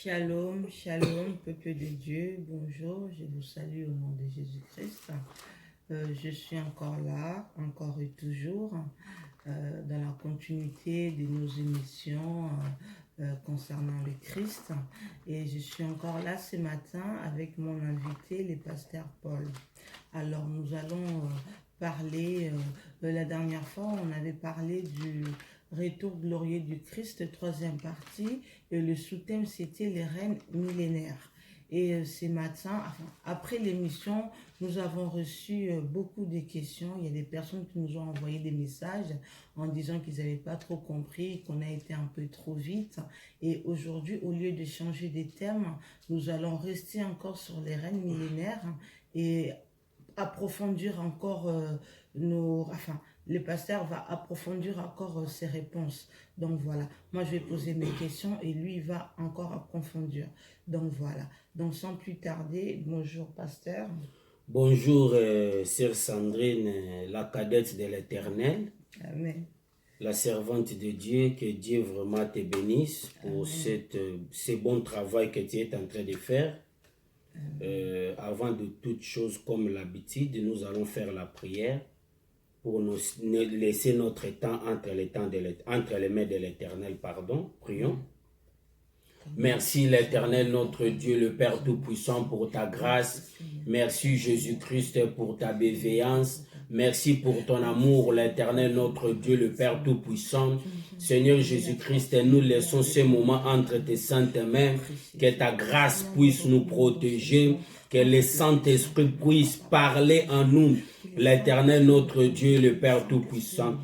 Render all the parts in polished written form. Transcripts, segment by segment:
Shalom, shalom, peuple de Dieu, bonjour, je vous salue au nom de Jésus-Christ. Je suis encore là, encore et toujours, dans la continuité de nos émissions concernant le Christ. Et je suis encore là ce matin avec mon invité, le pasteur Paul. Alors nous allons parler, la dernière fois on avait parlé du retour glorieux du Christ, troisième partie, et le sous-thème c'était les règnes millénaires. Et ce matin, après l'émission, nous avons reçu beaucoup de questions. Il y a des personnes qui nous ont envoyé des messages en disant qu'ils n'avaient pas trop compris, qu'on a été un peu trop vite. Et aujourd'hui, au lieu de changer de thème, nous allons rester encore sur les règnes millénaires et approfondir encore le pasteur va approfondir encore ses réponses. Donc voilà, moi je vais poser mes questions et lui il va encore approfondir. Donc voilà, donc sans plus tarder, bonjour pasteur. Bonjour sœur Sandrine, la cadette de l'Éternel. Amen. La servante de Dieu, que Dieu vraiment te bénisse pour ce bon travail que tu es en train de faire. Avant de toute chose, comme l'habitude, nous allons faire la prière pour nous laisser notre temps entre les mains de l'Éternel. Prions. Merci l'Éternel, notre Dieu, le Père Tout-Puissant, pour ta grâce. Merci Jésus-Christ pour ta bienveillance. Merci pour ton amour, l'Éternel, notre Dieu, le Père Tout-Puissant. Seigneur Jésus-Christ, nous laissons ce moment entre tes saintes mains. Que ta grâce puisse nous protéger. Que le Saint-Esprit puisse parler en nous. L'Éternel, notre Dieu, le Père Tout-Puissant.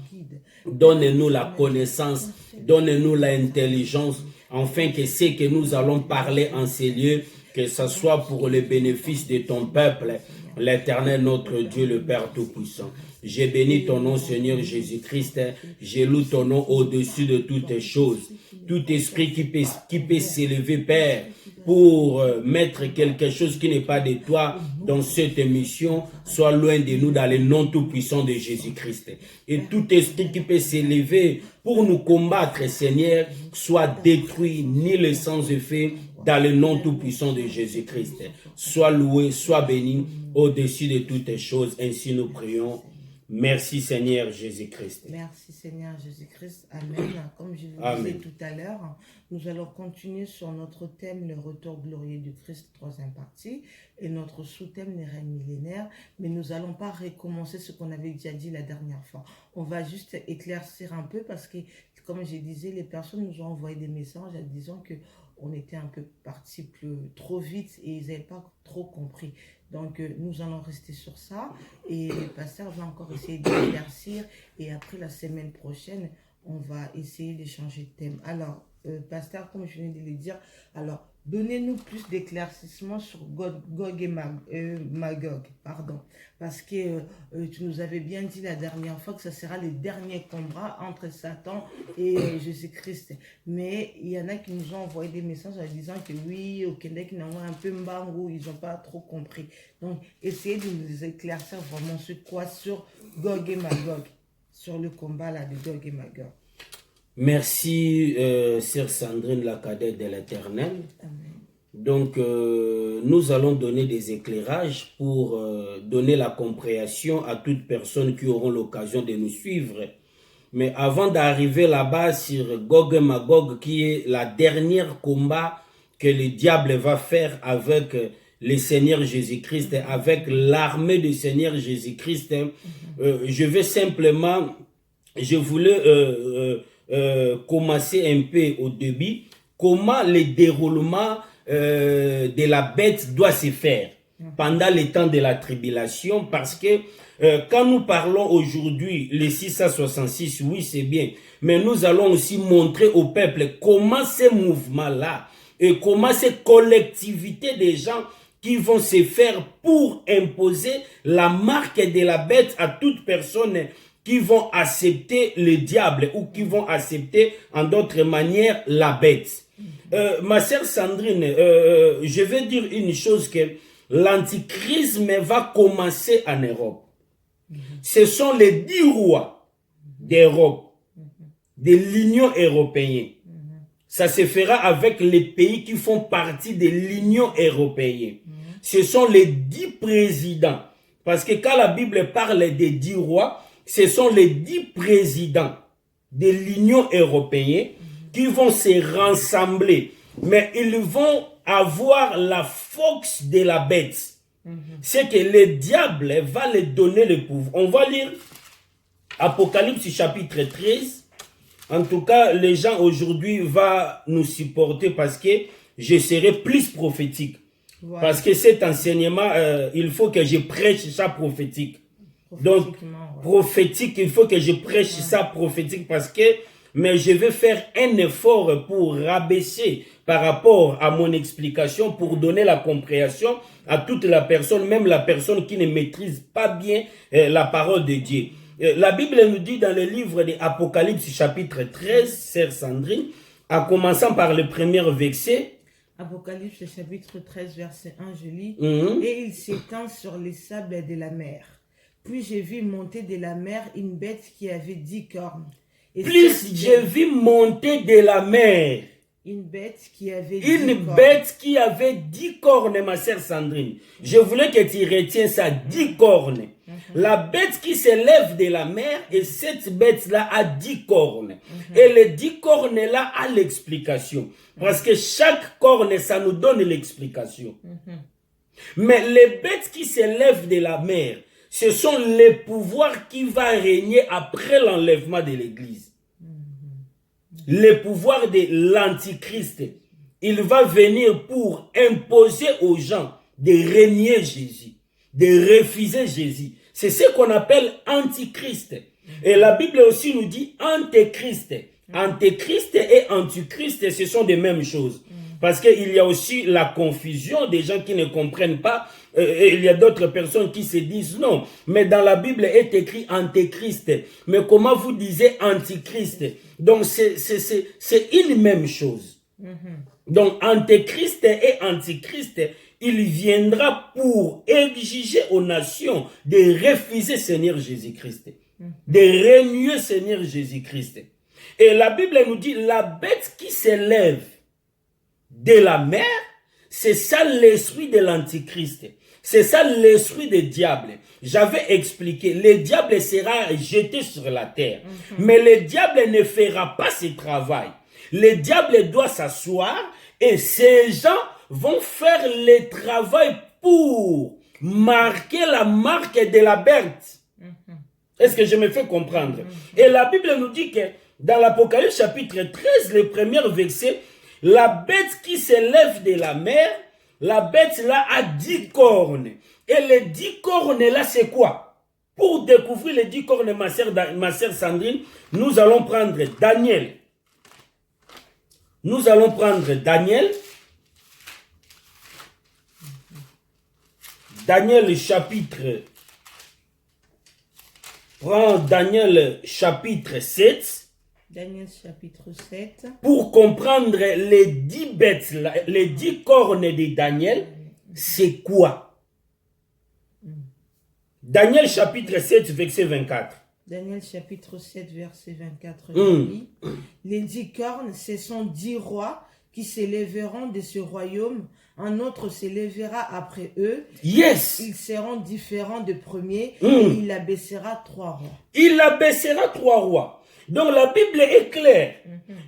Donne-nous la connaissance. Donne-nous l'intelligence. Afin que ce que nous allons parler en ces lieux, que ce soit pour le bénéfice de ton peuple, l'Éternel, notre Dieu, le Père Tout-Puissant. J'ai béni ton nom, Seigneur Jésus-Christ. J'ai loué ton nom au-dessus de toutes choses. Tout esprit qui peut s'élever, Père, pour mettre quelque chose qui n'est pas de toi dans cette émission, soit loin de nous dans le nom tout-puissant de Jésus-Christ. Et tout esprit qui peut s'élever pour nous combattre, Seigneur, soit détruit, ni le sans effet, dans le nom tout-puissant de Jésus-Christ. Sois loué, sois béni au-dessus de toutes les choses. Ainsi nous prions. Merci Seigneur Jésus-Christ. Merci Seigneur Jésus-Christ. Amen. Comme je vous disais tout à l'heure, nous allons continuer sur notre thème, le retour glorieux du Christ, troisième partie, et notre sous-thème, les règnes millénaires. Mais nous n'allons pas recommencer ce qu'on avait déjà dit la dernière fois. On va juste éclaircir un peu parce que, comme je disais, les personnes nous ont envoyé des messages en disant que on était un peu parti trop vite et ils n'avaient pas trop compris. Donc, nous allons rester sur ça et le pasteur va encore essayer d'éclaircir et après la semaine prochaine, on va essayer de changer de thème. Alors, pasteur, comme je viens de le dire, alors, donnez-nous plus d'éclaircissement sur Gog et Magog, pardon. Parce que tu nous avais bien dit la dernière fois que ça sera le dernier combat entre Satan et Jésus-Christ. Mais il y en a qui nous ont envoyé des messages en disant que oui, au Québec, ils ont un peu mbango, ils n'ont pas trop compris. Donc, essayez de nous éclaircir vraiment sur quoi, sur Gog et Magog, sur le combat là de Gog et Magog. Merci, sœur Sandrine, la cadette de l'Éternel. Donc, nous allons donner des éclairages pour donner la compréhension à toute personne qui auront l'occasion de nous suivre. Mais avant d'arriver là-bas sur Gog et Magog, qui est la dernière combat que le diable va faire avec le Seigneur Jésus-Christ, avec l'armée du Seigneur Jésus-Christ, je voulais commencer un peu au début, comment le déroulement de la bête doit se faire pendant le temps de la tribulation, parce que quand nous parlons aujourd'hui, les 666, oui c'est bien, mais nous allons aussi montrer au peuple comment ces mouvements-là et comment ces collectivités des gens qui vont se faire pour imposer la marque de la bête à toute personne qui vont accepter le diable ou qui vont accepter en d'autres manières la bête. Ma sœur Sandrine, je vais dire une chose, que l'antichrist va commencer en Europe. Ce sont les 10 rois d'Europe, de l'Union européenne. ça se fera avec les pays qui font partie de l'Union européenne. Ce sont les 10 présidents. Parce que quand la Bible parle des 10 rois, ce sont les 10 présidents de l'Union européenne qui vont se rassembler. Mais ils vont avoir la force de la bête. C'est que le diable va les donner le pouvoir. On va lire Apocalypse chapitre 13. En tout cas, les gens aujourd'hui vont nous supporter parce que je serai plus prophétique. Voilà. Parce que cet enseignement, il faut que je prêche ça prophétique. Donc, prophétique, il faut que je prêche ça prophétique parce que, mais je vais faire un effort pour rabaisser par rapport à mon explication, pour donner la compréhension à toute la personne, même la personne qui ne maîtrise pas bien la parole de Dieu. La Bible nous dit dans le livre de Apocalypse chapitre 13, sœur Sandrine, en commençant par le premier verset. Apocalypse chapitre 13, verset 1, je lis. Et il s'étend sur les sables de la mer. Puis j'ai vu monter de la mer une bête qui avait 10 cornes. Et plus j'ai vu monter de la mer. Une bête qui avait 10 cornes, ma sœur Sandrine. Je voulais que tu retiennes ça, 10 cornes. La bête qui s'élève de la mer, et cette bête-là a 10 cornes. Et les 10 cornes-là a l'explication. Parce que chaque corne, ça nous donne l'explication. Mais les bêtes qui s'élèvent de la mer, ce sont les pouvoirs qui vont régner après l'enlèvement de l'Église. Le pouvoir de l'Antichrist. Il va venir pour imposer aux gens de régner Jésus, de refuser Jésus. C'est ce qu'on appelle Antichrist. Et la Bible aussi nous dit Antéchrist. Antéchrist et Antichrist, ce sont des mêmes choses. Parce qu'il y a aussi la confusion des gens qui ne comprennent pas. Il y a d'autres personnes qui se disent non. Mais dans la Bible est écrit Antéchrist. Mais comment vous disiez Antichrist? Donc c'est une même chose. Donc Antéchrist et Antichrist, il viendra pour exiger aux nations de refuser Seigneur Jésus-Christ. De renier Seigneur Jésus-Christ. Et la Bible nous dit la bête qui s'élève de la mer, c'est ça l'esprit de l'Antichrist. C'est ça l'esprit du diable. J'avais expliqué, le diable sera jeté sur la terre. Mais le diable ne fera pas ce travail. Le diable doit s'asseoir et ces gens vont faire le travail pour marquer la marque de la bête. Est-ce que je me fais comprendre? Et la Bible nous dit que dans l'Apocalypse chapitre 13, le premier verset, la bête qui s'élève de la mer, la bête là a 10 cornes. Et les 10 cornes là, c'est quoi? Pour découvrir les 10 cornes, ma sœur Sandrine, nous allons prendre Daniel. Nous allons prendre Daniel. Daniel chapitre. Prends Daniel chapitre 7. Daniel chapitre 7. Pour comprendre les 10 bêtes, les 10 cornes de Daniel, c'est quoi? Daniel chapitre 7, verset 24. Daniel chapitre 7, verset 24. Les 10 cornes, ce sont 10 rois qui s'élèveront de ce royaume. Un autre s'élèvera après eux. Yes. Ils seront différents des premiers. Et il abaissera 3 rois. Il abaissera 3 rois. Donc la Bible est claire.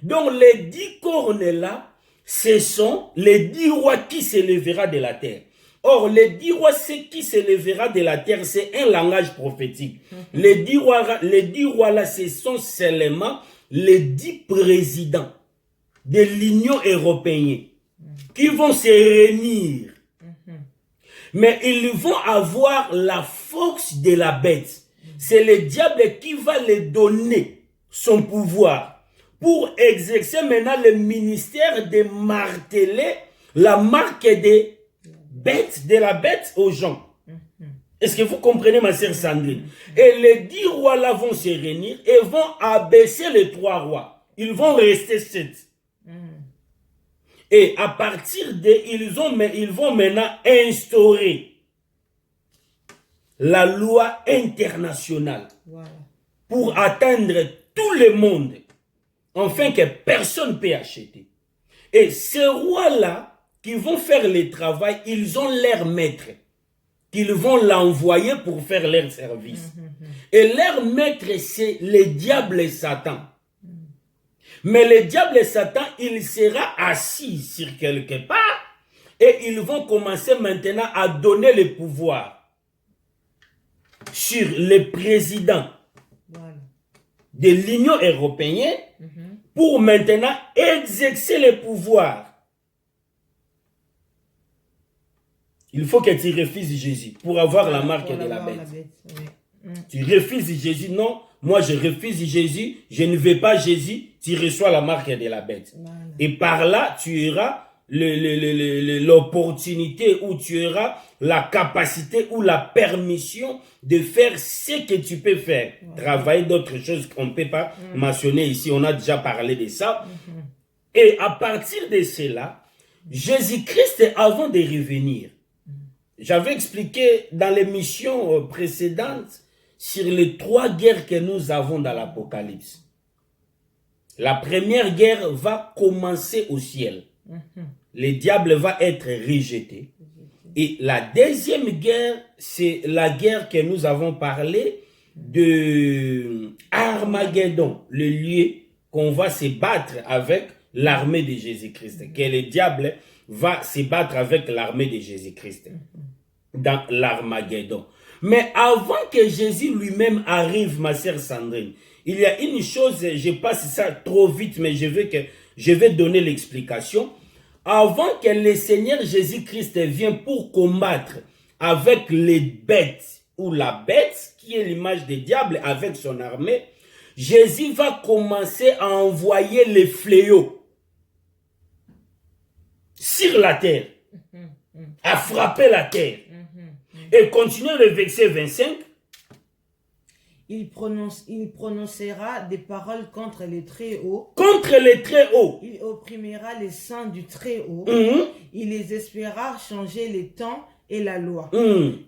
Donc les 10 cornes là, ce sont les 10 rois qui s'élèvera de la terre. Or, les 10 rois qui s'élèvera de la terre, c'est un langage prophétique. Les 10 rois là, ce sont seulement les 10 présidents de l'Union européenne qui vont se réunir. Mais ils vont avoir la force de la bête. C'est le diable qui va les donner son pouvoir pour exercer maintenant le ministère de marteler la marque des bêtes, de la bête aux gens. Est-ce que vous comprenez, ma sœur Sandrine? Et les 10 rois là vont se réunir et vont abaisser les 3 rois. Ils vont rester 7. Et à partir de, ils vont maintenant instaurer la loi internationale pour atteindre tout le monde, afin que personne ne peut acheter. Et ces rois-là, qui vont faire le travail, ils ont leur maître, qu'ils vont l'envoyer pour faire leur service. Et leur maître, c'est le diable et Satan. Mais le diable et Satan, il sera assis sur quelque part et ils vont commencer maintenant à donner le pouvoir sur le président de l'Union européenne pour maintenant exercer le pouvoir. Il faut que tu refuses Jésus pour avoir la marque de la bête. Tu refuses Jésus, non, moi je refuse Jésus, je ne veux pas Jésus, tu reçois la marque de la bête. Et par là, tu auras l'opportunité ou tu auras la capacité ou la permission de faire ce que tu peux faire. Travailler d'autres choses qu'on ne peut pas mentionner ici, on a déjà parlé de ça. Et à partir de cela, Jésus-Christ, avant de revenir, j'avais expliqué dans l'émission précédente sur les 3 guerres que nous avons dans l'Apocalypse. La première guerre va commencer au ciel. Le diable va être rejeté. Et la deuxième guerre, c'est la guerre que nous avons parlé de Armageddon, le lieu qu'on va se battre avec l'armée de Jésus-Christ. Que le diable va se battre avec l'armée de Jésus-Christ dans l'Armageddon. Mais avant que Jésus lui-même arrive, ma sœur Sandrine, il y a une chose, je passe ça trop vite, mais je vais donner l'explication. Avant que le Seigneur Jésus-Christ vienne pour combattre avec les bêtes, ou la bête, qui est l'image du diable avec son armée, Jésus va commencer à envoyer les fléaux sur la terre, à frapper la terre. Et continuez le verset 25. Il prononcera des paroles contre les Très-Hauts. Contre les Très-Hauts. Il opprimera les saints du Très-Haut. Il les espéra changer les temps et la loi.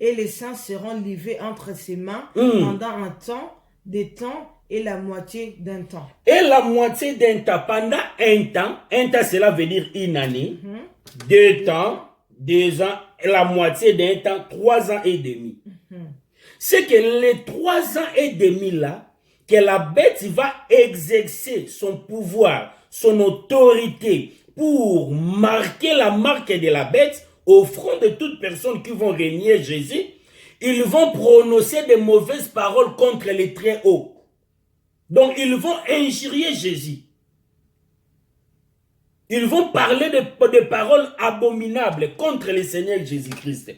Et les saints seront livrés entre ses mains pendant un temps, des temps et la moitié d'un temps. Et la moitié d'un temps, pendant un temps cela veut dire une année, 2 temps, 2 ans, et la moitié d'un temps, 3 ans et demi. C'est que les 3 ans et demi là, que la bête va exercer son pouvoir, son autorité pour marquer la marque de la bête au front de toutes personnes qui vont régner Jésus, ils vont prononcer de mauvaises paroles contre les Très-Hauts. Donc ils vont injurier Jésus. Ils vont parler de paroles abominables contre le Seigneur Jésus-Christ.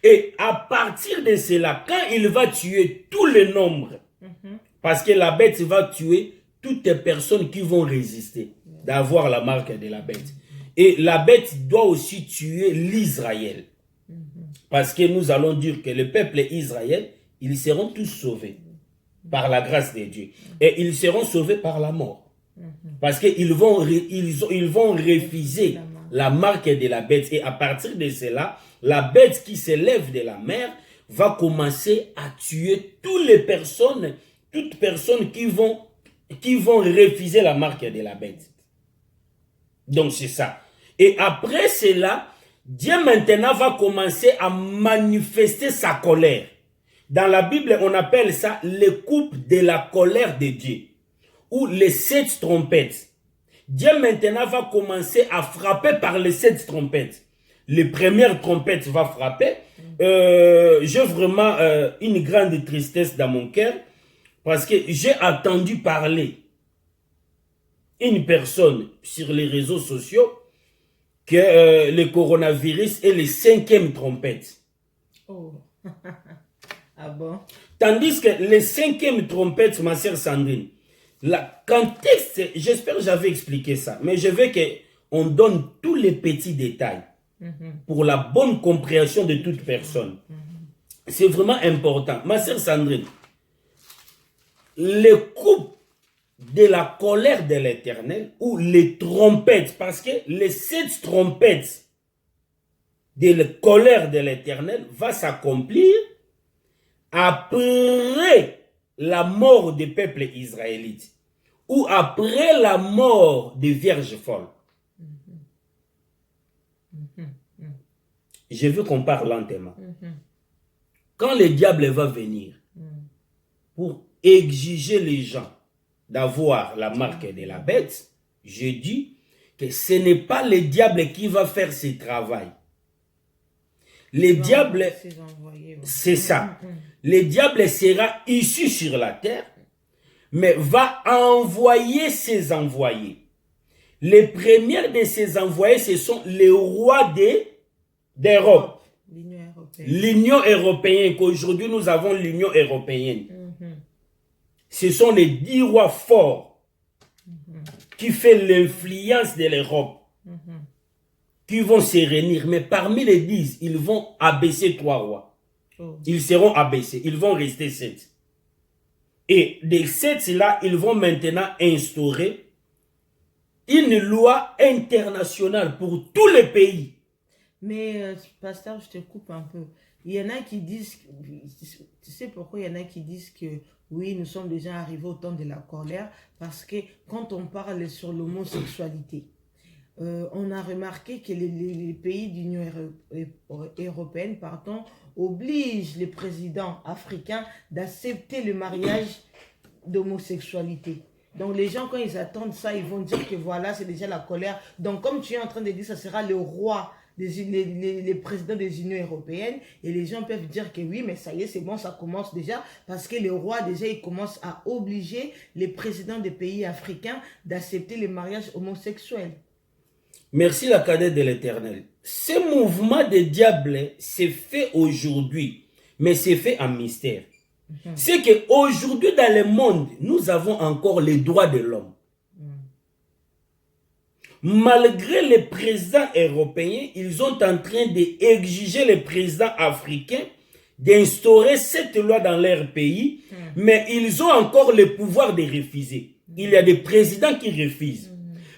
Et à partir de cela, quand il va tuer tout le nombre, parce que la bête va tuer toutes les personnes qui vont résister, d'avoir la marque de la bête. Et la bête doit aussi tuer l'Israël. Parce que nous allons dire que le peuple Israël, ils seront tous sauvés par la grâce de Dieu. Et ils seront sauvés par la mort. Parce qu'ils vont refuser la marque de la bête. Et à partir de cela, la bête qui s'élève de la mer va commencer à tuer toutes personnes qui vont refuser la marque de la bête. Donc c'est ça. Et après cela, Dieu maintenant va commencer à manifester sa colère. Dans la Bible, on appelle ça les coupes de la colère de Dieu, ou les 7 trompettes. Dieu maintenant va commencer à frapper par les 7 trompettes. Les premières trompettes vont frapper. J'ai vraiment une grande tristesse dans mon cœur parce que j'ai entendu parler une personne sur les réseaux sociaux que le coronavirus est les 5e trompette. Oh. Ah bon? Tandis que les 5e trompette, ma sœur Sandrine, quand j'espère que j'avais expliqué ça, mais je veux qu'on donne tous les petits détails pour la bonne compréhension de toute personne. C'est vraiment important. Ma sœur Sandrine, les coupes de la colère de l'Éternel, ou les trompettes, parce que les 7 trompettes de la colère de l'Éternel va s'accomplir après la mort des peuples israélites, ou après la mort des vierges folles. Je veux qu'on parle lentement. Quand le diable va venir pour exiger les gens d'avoir la marque de la bête, je dis que ce n'est pas le diable qui va faire ce travail. Le diable, c'est ça. Le diable sera issu sur la terre, mais va envoyer ses envoyés. Les premiers de ses envoyés, ce sont les rois d'Europe. L'Union européenne, qu'aujourd'hui nous avons l'Union européenne. Ce sont les 10 rois forts qui font l'influence de l'Europe, qui vont se réunir. Mais parmi les 10, ils vont abaisser 3 rois. Ils seront abaissés. Ils vont rester 7. Et des 7-là, ils vont maintenant instaurer une loi internationale pour tous les pays. Mais, pasteur, je te coupe un peu. Il y en a qui disent, tu sais pourquoi il y en a qui disent que oui, nous sommes déjà arrivés au temps de la colère, parce que quand on parle sur l'homosexualité, on a remarqué que les pays de l'Union européenne, obligent les présidents africains d'accepter le mariage d'homosexualité. Donc les gens, quand ils attendent ça, ils vont dire que voilà, c'est déjà la colère. Donc comme tu es en train de dire, ça sera le roi, les présidents des Unions européennes, et les gens peuvent dire que oui, mais ça y est, c'est bon, ça commence déjà, parce que le roi, déjà, il commence à obliger les présidents des pays africains d'accepter les mariages homosexuels. Merci la cadette de l'Éternel. Ce mouvement de diable, c'est fait aujourd'hui, mais c'est fait en mystère. C'est qu'aujourd'hui, dans le monde, nous avons encore les droits de l'homme. Malgré les présidents européens, ils sont en train d'exiger les présidents africains d'instaurer cette loi dans leur pays, mais ils ont encore le pouvoir de refuser. Il y a des présidents qui refusent.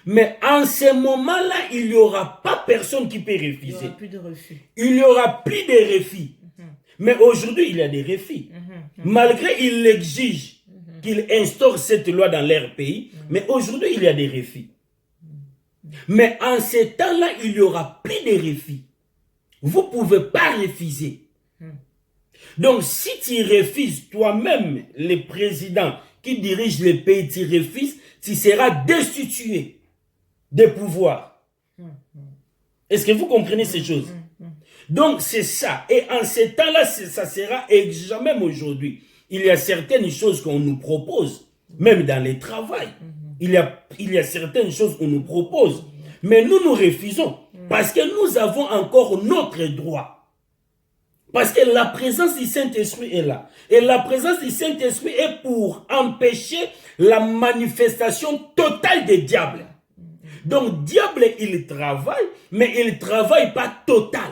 Mais en ce moment-là, il n'y aura pas personne qui peut refuser. Il n'y aura plus de refus. Il n'y aura plus de refus. Mais aujourd'hui, il y a des refus. Malgré qu'ils l'exigent, qu'ils instaurent cette loi dans leur pays, mais aujourd'hui, il y a des refus. Mais en ce temps-là, il n'y aura plus de refus. Vous ne pouvez pas refuser. Donc, si tu refuses toi-même, le président qui dirige le pays, tu refuses, tu seras destitué de pouvoir. Est-ce que vous comprenez ces choses? Donc, c'est ça. Et en ce temps-là, ça sera exigeant. Même aujourd'hui, il y a certaines choses qu'on nous propose, même dans le travail. Il y a certaines choses qu'on nous propose. Mais nous refusons. Parce que nous avons encore notre droit. Parce que la présence du Saint-Esprit est là. Et la présence du Saint-Esprit est pour empêcher la manifestation totale des diables. Donc, diable, il travaille, mais il ne travaille pas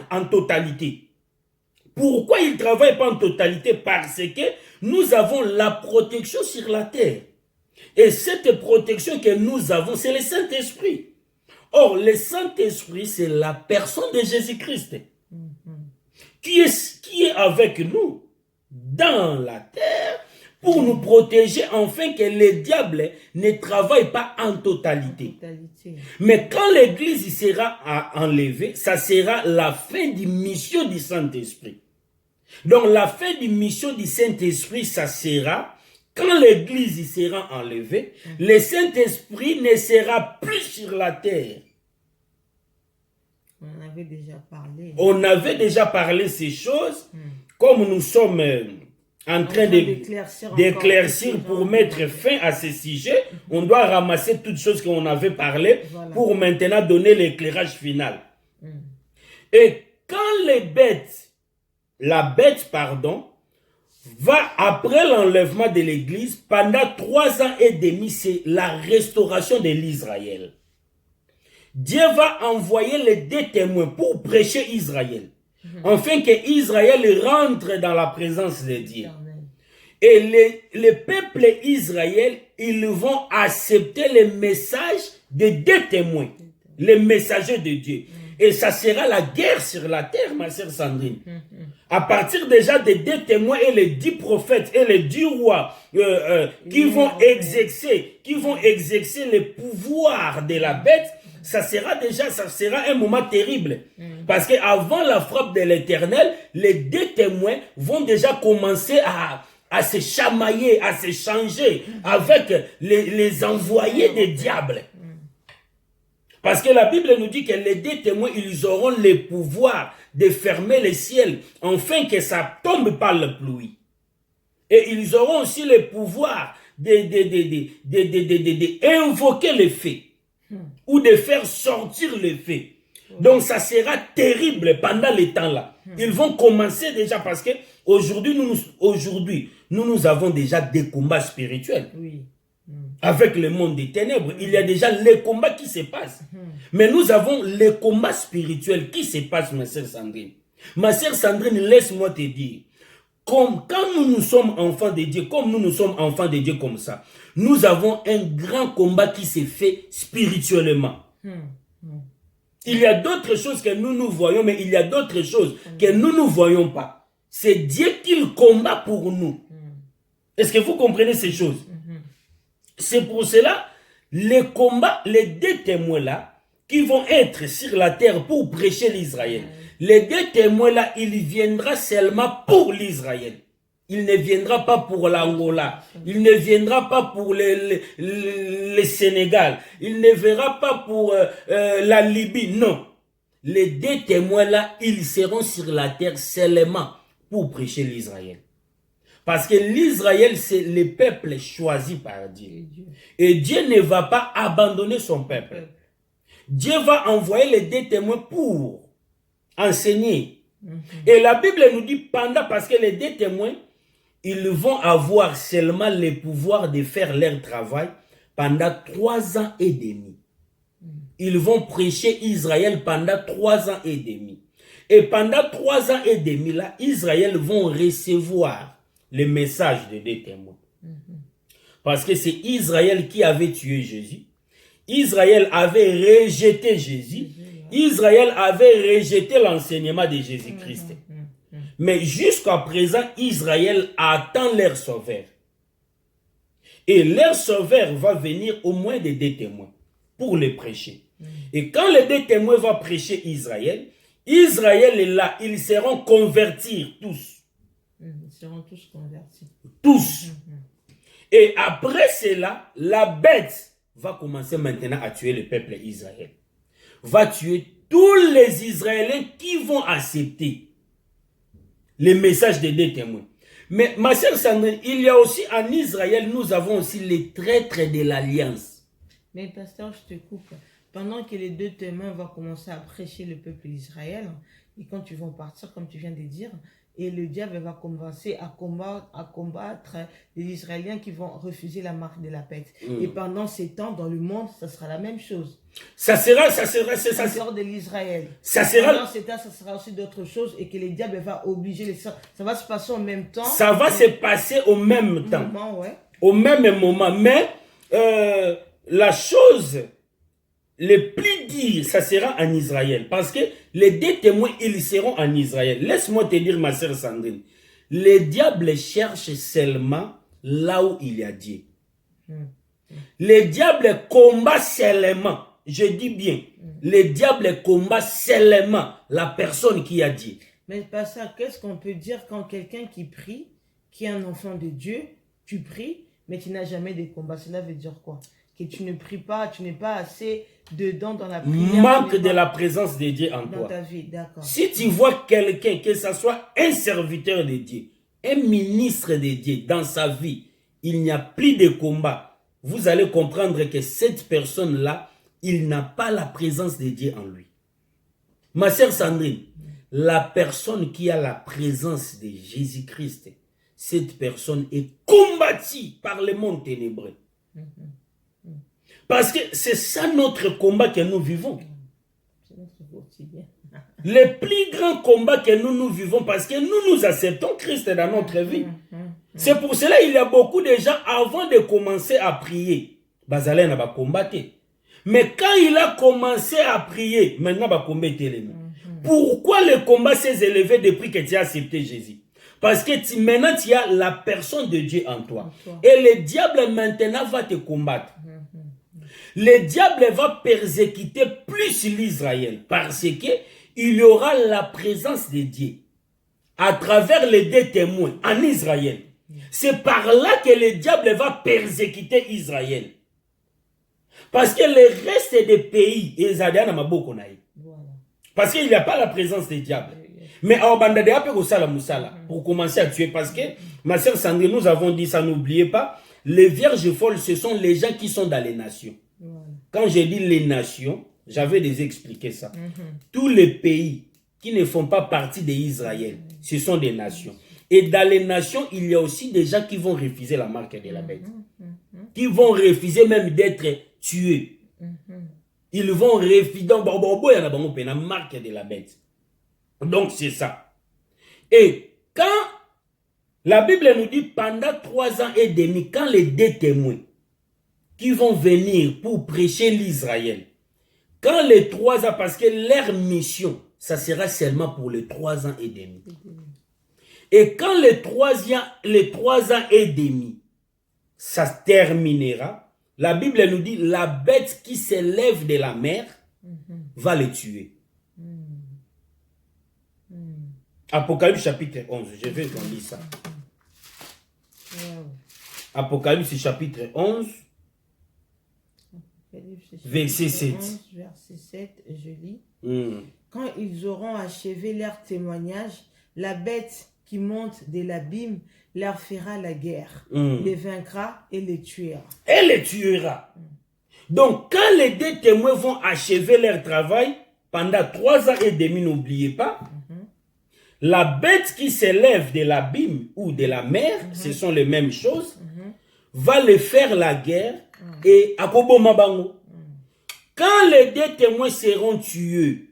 en totalité. Pourquoi il ne travaille pas en totalité? Parce que nous avons la protection sur la terre. Et cette protection que nous avons, c'est le Saint-Esprit. Or, le Saint-Esprit, c'est la personne de Jésus-Christ qui est avec nous dans la terre pour nous protéger, afin que le diable ne travaille pas en totalité. Mais quand l'Église sera enlevée, ça sera la fin de mission du Saint-Esprit. Donc la fin de mission du Saint-Esprit, ça sera quand l'Église sera enlevée, le Saint-Esprit ne sera plus sur la terre. On avait déjà parlé. On avait déjà parlé ces choses, comme nous sommes en train d'éclaircir pour mettre fin à ce sujet. On doit ramasser toutes choses qu'on avait parlé pour maintenant donner l'éclairage final. Et quand la bête, va après l'enlèvement de l'Église, pendant 3 ans et demi, c'est la restauration de l'Israël. Dieu va envoyer les 2 témoins pour prêcher Israël, afin que Israël rentre dans la présence de Dieu. Et le peuple Israël, ils vont accepter le message des 2 témoins, les messagers de Dieu. Et ça sera la guerre sur la terre, ma sœur Sandrine. À partir déjà des 2 témoins et les 10 prophètes et les 10 rois qui vont exercer le pouvoir de la bête, ça sera un moment terrible. Parce qu'avant la frappe de l'Éternel, les deux témoins vont déjà commencer à se chamailler, à se changer avec les envoyés des diables. Parce que la Bible nous dit que les deux témoins, ils auront le pouvoir de fermer le ciel, afin que ça tombe par la pluie. Et ils auront aussi le pouvoir d'invoquer les faits, ou de faire sortir les faits. Donc ça sera terrible pendant les temps-là. Ils vont commencer déjà parce que aujourd'hui, nous avons déjà des combats spirituels. Oui. Avec le monde des ténèbres, il y a déjà les combats qui se passent. Mais nous avons les combats spirituels qui se passent, ma sœur Sandrine. Ma sœur Sandrine, laisse-moi te dire, quand nous sommes enfants de Dieu, comme nous sommes enfants de Dieu comme ça, nous avons un grand combat qui se fait spirituellement. Il y a d'autres choses que nous voyons, mais il y a d'autres choses que nous ne voyons pas. C'est Dieu qui combat pour nous. Est-ce que vous comprenez ces choses? C'est pour cela, les combats, les deux témoins-là, qui vont être sur la terre pour prêcher l'Israël, les deux témoins-là, il viendra seulement pour l'Israël. Il ne viendra pas pour l'Angola. Il ne viendra pas pour le Sénégal. Il ne viendra pas pour la Libye. Non. Les deux témoins-là, ils seront sur la terre seulement pour prêcher l'Israël. Parce que l'Israël, c'est le peuple choisi par Dieu. Et Dieu ne va pas abandonner son peuple. Dieu va envoyer les deux témoins pour enseigner. Et la Bible nous dit parce que les deux témoins, ils vont avoir seulement le pouvoir de faire leur travail pendant 3 ans et demi. Ils vont prêcher Israël pendant 3 ans et demi. Et pendant 3 ans et demi, là, Israël vont recevoir le message des deux témoins. Parce que c'est Israël qui avait tué Jésus. Israël avait rejeté Jésus. Israël avait rejeté l'enseignement de Jésus-Christ. Mais jusqu'à présent, Israël attend leur sauveur. Et leur sauveur va venir au moins des deux témoins pour les prêcher. Et quand les deux témoins vont prêcher Israël, Israël est là, ils seront convertis tous. Ils seront tous convertis. Tous. Et après cela, la bête va commencer maintenant à tuer le peuple Israël. Va tuer tous les Israéliens qui vont accepter le message des deux témoins. Mais ma sœur Sandrine, il y a aussi en Israël, nous avons aussi les traîtres de l'alliance. Mais pasteur, je te coupe. Pendant que les deux témoins vont commencer à prêcher le peuple d'Israël, et quand ils vont partir, comme tu viens de dire, et le diable va commencer à combattre les Israéliens qui vont refuser la marque de la bête. Et pendant ces temps, dans le monde, ça sera la même chose. Ça sera de l'Israël. Ça sera. Pendant ces temps, ça sera aussi d'autres choses et que le diable va obliger les ça va se passer en même temps. Ça va se passer au même temps. Moment, ouais. Au même moment. Mais la chose le plus dire, ça sera en Israël. Parce que les deux témoins, ils seront en Israël. Laisse-moi te dire, ma sœur Sandrine, le diable cherche seulement là où il y a Dieu. Le diable combat seulement, je dis bien, le diable combat seulement la personne qui a Dieu. Mais pas ça, qu'est-ce qu'on peut dire quand quelqu'un qui prie, qui est un enfant de Dieu, tu pries, mais tu n'as jamais de combat? Cela veut dire quoi? Que tu ne pries pas, tu n'es pas assez dedans dans la prière. Manque de la présence de Dieu en dans toi. Ta vie, d'accord. Si tu vois quelqu'un, que ce soit un serviteur de Dieu, un ministre de Dieu dans sa vie, il n'y a plus de combat, vous allez comprendre que cette personne-là, il n'a pas la présence de Dieu en lui. Ma sœur Sandrine, la personne qui a la présence de Jésus-Christ, cette personne est combattue par le monde ténébreux. Parce que c'est ça notre combat que nous vivons. C'est notre quotidien. Le plus grand combat que nous vivons, parce que nous acceptons Christ dans notre vie. C'est pour cela qu'il y a beaucoup de gens, avant de commencer à prier, Bazalé n'a pas combattu. Mais quand il a commencé à prier, maintenant il va combattre les mains. Pourquoi le combat s'est élevé depuis que tu as accepté Jésus? Parce que maintenant tu as la personne de Dieu en toi. Et le diable maintenant va te combattre. le diable va persécuter plus l'Israël parce que il y aura la présence de Dieu à travers les deux témoins en Israël. C'est par là que le diable va persécuter Israël. Parce que le reste des pays, parce qu'il n'y a pas la présence des diables. Mais pour commencer à tuer, parce que, ma sœur Sandrine, nous avons dit ça, n'oubliez pas, les vierges folles, ce sont les gens qui sont dans les nations. Quand j'ai dit les nations, j'avais déjà expliqué ça. Tous les pays qui ne font pas partie d'Israël, ce sont des nations. Et dans les nations, il y a aussi des gens qui vont refuser la marque de la bête. Qui vont refuser même d'être tués. Ils vont refuser la marque de la bête. Donc c'est ça. Et quand la Bible nous dit pendant 3 ans et demi, quand les deux témoins qui vont venir pour prêcher l'Israël, quand les 3 ans, parce que leur mission, ça sera seulement pour les 3 ans et demi. Et quand les 3 ans et demi, ça se terminera, la Bible nous dit la bête qui s'élève de la mer va les tuer. Apocalypse chapitre 11, je vais vous lire ça. Apocalypse chapitre 11, verset 7. 11, verset 7, je lis. Quand ils auront achevé leur témoignage, la bête qui monte de l'abîme leur fera la guerre, les vaincra et les tuera. Elle les tuera. Donc, quand les deux témoins vont achever leur travail, pendant 3 ans et demi, n'oubliez pas, la bête qui s'élève de l'abîme ou de la mer, ce sont les mêmes choses, va les faire la guerre et Akobo Mabango. Quand les deux témoins seront tués,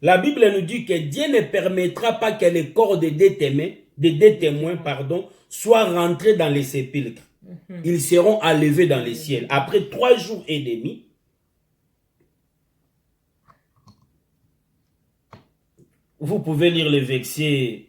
la Bible nous dit que Dieu ne permettra pas que les corps des deux témoins, soient rentrés dans les sépulcres. Ils seront enlevés dans les ciels. Après 3 jours et demi, vous pouvez lire le verset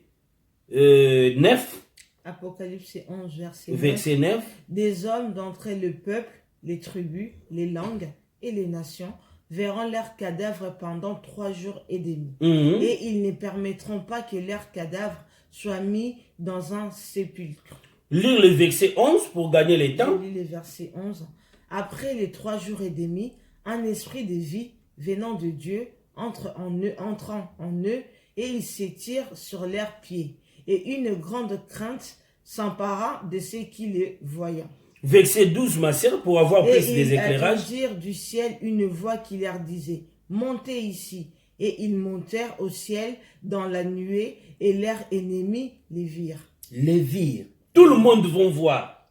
9. Apocalypse 11, verset 9. Des hommes d'entre le peuple, les tribus, les langues et les nations verront leurs cadavres pendant 3 jours et demi. Et ils ne permettront pas que leurs cadavres soient mis dans un sépulcre. Lire le verset 11 pour gagner le temps. Je lis le verset 11. Après les 3 jours et demi, un esprit de vie venant de Dieu entrant en eux, et ils s'étirent sur leurs pieds. Et une grande crainte s'empara de ceux qui les voyaient. Verset 12, ma sœur, pour avoir plus des éclairages. Et ils entendirent du ciel une voix qui leur disait, montez ici. Et ils montèrent au ciel dans la nuée, et leurs ennemis les virent. Les virent. Tout le monde va voir.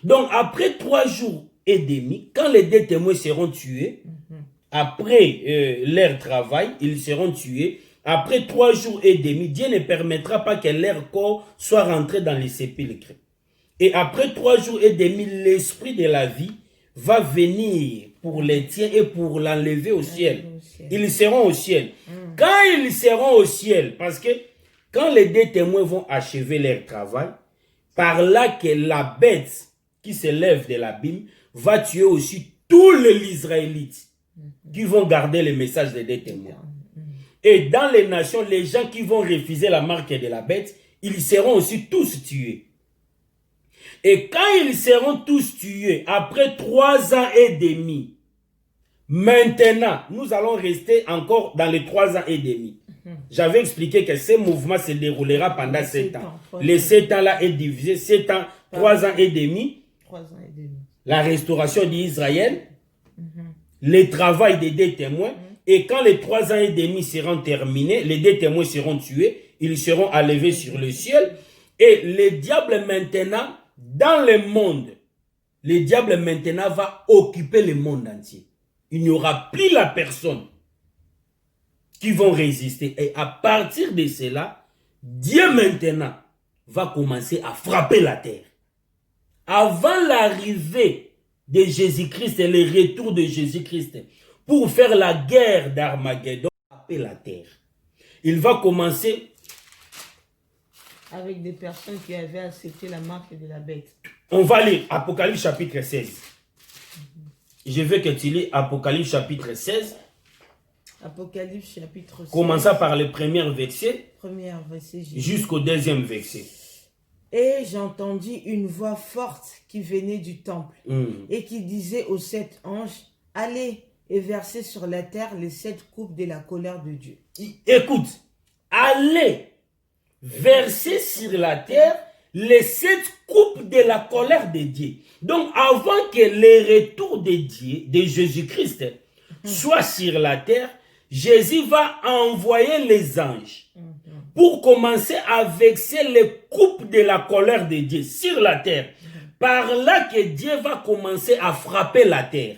Donc, après 3 jours et demi, quand les deux témoins seront tués, après leur travail, ils seront tués. Après 3 jours et demi, Dieu ne permettra pas que leur corps soit rentré dans les sépulcres. Et après 3 jours et demi, l'esprit de la vie va venir pour les tiens et pour l'enlever au ciel. Ils seront au ciel. Quand ils seront au ciel, parce que quand les deux témoins vont achever leur travail, par là que la bête qui se lève de l'abîme va tuer aussi tous les Israélites qui vont garder le message des deux témoins. Et dans les nations, les gens qui vont refuser la marque de la bête, ils seront aussi tous tués. Et quand ils seront tous tués, après 3 ans et demi, maintenant, nous allons rester encore dans les 3 ans et demi. J'avais expliqué que ce mouvement se déroulera pendant 7 ans. Les 7 ans-là est divisé, 7 ans, 3 ans et demi. 3 ans et demi. La restauration d'Israël, le travail des deux témoins. Et quand les 3 ans et demi seront terminés, les deux témoins seront tués, ils seront enlevés sur le ciel. Et le diable maintenant, dans le monde, le diable maintenant va occuper le monde entier. Il n'y aura plus la personne qui vont résister. Et à partir de cela, Dieu maintenant va commencer à frapper la terre. Avant l'arrivée de Jésus-Christ et le retour de Jésus-Christ, pour faire la guerre d'Armageddon, frapper la terre. Il va commencer avec des personnes qui avaient accepté la marque de la bête. On va lire Apocalypse chapitre 16. Je veux que tu lis Apocalypse chapitre 16. Apocalypse chapitre 16. Commençant par le premier verset. Premier verset. Jusqu'au deuxième verset. Et j'entendis une voix forte qui venait du temple et qui disait aux 7 anges, allez et versez sur la terre les 7 coupes de la colère de Dieu. Écoute, allez verser sur la terre les 7 coupes de la colère de Dieu. Donc avant que le retour de Dieu, de Jésus-Christ, soit sur la terre, Jésus va envoyer les anges pour commencer à vexer les coupes de la colère de Dieu sur la terre. Par là que Dieu va commencer à frapper la terre.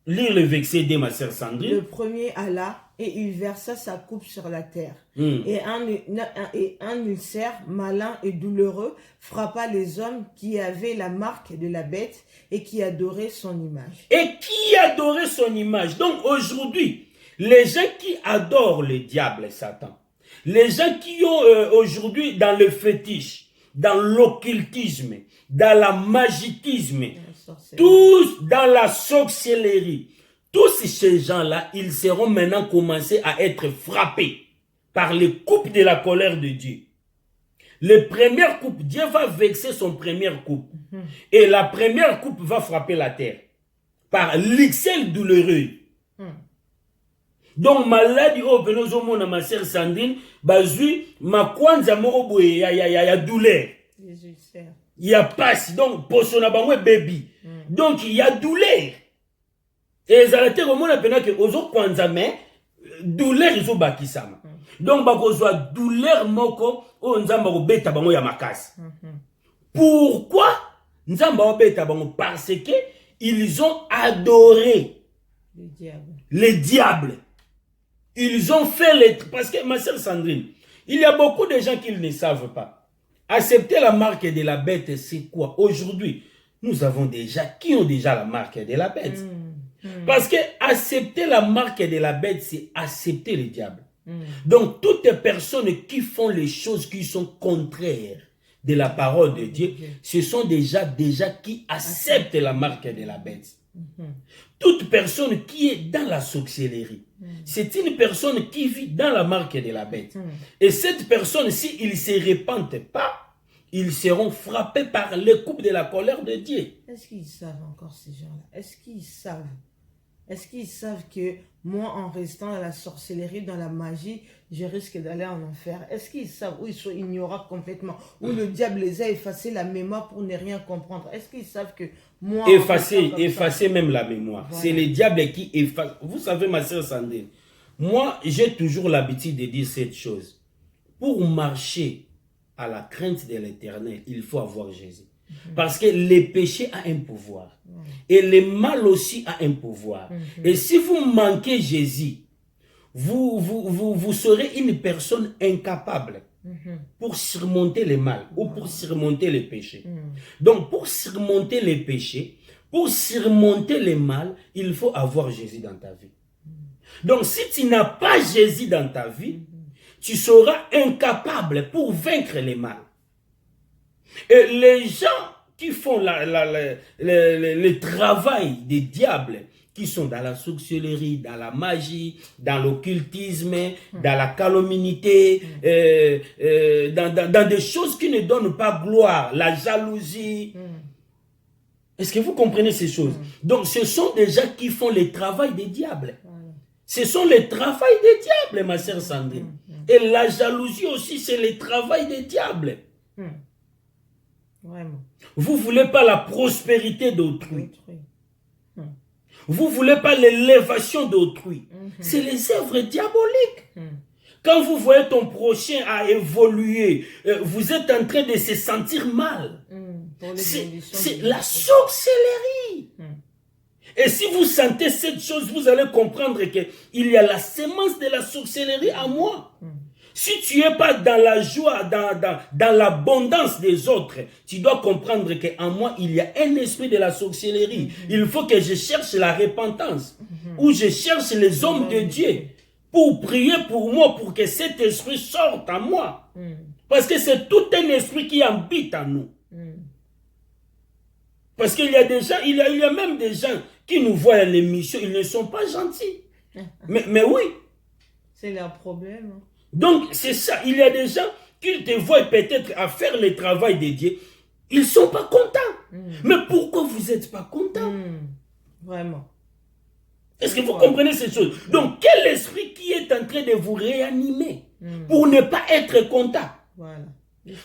Lire le verset de ma sœur Sandrine. Le premier alla et il versa sa coupe sur la terre. Et un ulcère malin et douloureux frappa les hommes qui avaient la marque de la bête et qui adoraient son image. Et qui adorait son image. Donc aujourd'hui, les gens qui adorent le diable et Satan, les gens qui ont aujourd'hui dans le fétiche, dans l'occultisme, dans la magitisme, tous dans la sorcellerie, tous ces gens-là, ils seront maintenant commencés à être frappés par les coupes de la colère de Dieu. Les premières coupes, Dieu va vexer son première coupe. Et la première coupe va frapper la terre par l'ixel douloureux. Donc, maladie, oh, benozomona, ma sœur Sandrine, bazui, ma kwanza morobo, il y a douleur. Il y a passe, donc, posona bangwe baby. Donc, il y a douleur. Et les arrêtés, au monde, que ozo kwanza, mais, douleur, ils ont bakisama. Donc, bakozwa douleur moko, oh, nzamba ko beta bango ya makasi. Pourquoi? Nzamba ko beta bango parce que ils ont adoré les diables. Ils ont fait les... Parce que, ma sœur Sandrine, il y a beaucoup de gens qui ne savent pas. Accepter la marque de la bête, c'est quoi? Aujourd'hui, nous avons déjà... Qui ont déjà la marque de la bête? Parce que accepter la marque de la bête, c'est accepter le diable. Donc, toutes les personnes qui font les choses qui sont contraires de la parole de Dieu, ce sont déjà qui acceptent la marque de la bête. Toute personne qui est dans la sorcellerie, c'est une personne qui vit dans la marque de la bête. Et cette personne, s'ils ne se répandent pas, ils seront frappés par les coupes de la colère de Dieu. Est-ce qu'ils savent encore ces gens-là? Est-ce qu'ils savent? Est-ce qu'ils savent que moi, en restant dans la sorcellerie, dans la magie, je risque d'aller en enfer? Est-ce qu'ils savent ou ils sont ignorants complètement? Ou le diable les a effacé la mémoire pour ne rien comprendre? Est-ce qu'ils savent que moi... Effacer même la mémoire. Voilà. C'est le diable qui efface. Vous savez, ma sœur Sandrine, moi, j'ai toujours l'habitude de dire cette chose. Pour marcher à la crainte de l'Éternel, il faut avoir Jésus. Parce que le péché a un pouvoir. Et le mal aussi a un pouvoir. Et si vous manquez Jésus, vous serez une personne incapable pour surmonter le mal ou pour surmonter le péché. Donc, pour surmonter les péchés, pour surmonter le mal, il faut avoir Jésus dans ta vie. Donc, si tu n'as pas Jésus dans ta vie, tu seras incapable pour vaincre le mal. Et les gens qui font le travail des diables, qui sont dans la sorcellerie, dans la magie, dans l'occultisme, dans la calomnie, dans des choses qui ne donnent pas gloire, la jalousie. Est-ce que vous comprenez ces choses? Donc, ce sont des gens qui font le travail des diables. Ce sont le travail des diables, ma sœur Sandrine. Et la jalousie aussi, c'est le travail des diables. Vraiment. Vous ne voulez pas la prospérité d'autrui. Vous ne voulez pas l'élévation d'autrui. C'est les œuvres diaboliques. Quand vous voyez ton prochain à évoluer, vous êtes en train de se sentir mal. C'est la sorcellerie. Et si vous sentez cette chose, vous allez comprendre qu'il y a la semence de la sorcellerie en moi. Si tu n'es pas dans la joie, dans l'abondance des autres, tu dois comprendre qu'en moi, il y a un esprit de la sorcellerie. Il faut que je cherche la repentance. Ou je cherche les hommes de Dieu pour prier pour moi, pour que cet esprit sorte en moi. Parce que c'est tout un esprit qui habite en nous. Parce qu'il y a des gens, il y a même des gens qui nous voient à l'émission, ils ne sont pas gentils. Mais oui. C'est leur problème. Donc, c'est ça. Il y a des gens qui te voient peut-être à faire le travail de Dieu. Ils ne sont pas contents. Mais pourquoi vous n'êtes pas contents? Vraiment. Est-ce que vous comprenez ces choses? Donc, quel esprit qui est en train de vous réanimer pour ne pas être content? Voilà.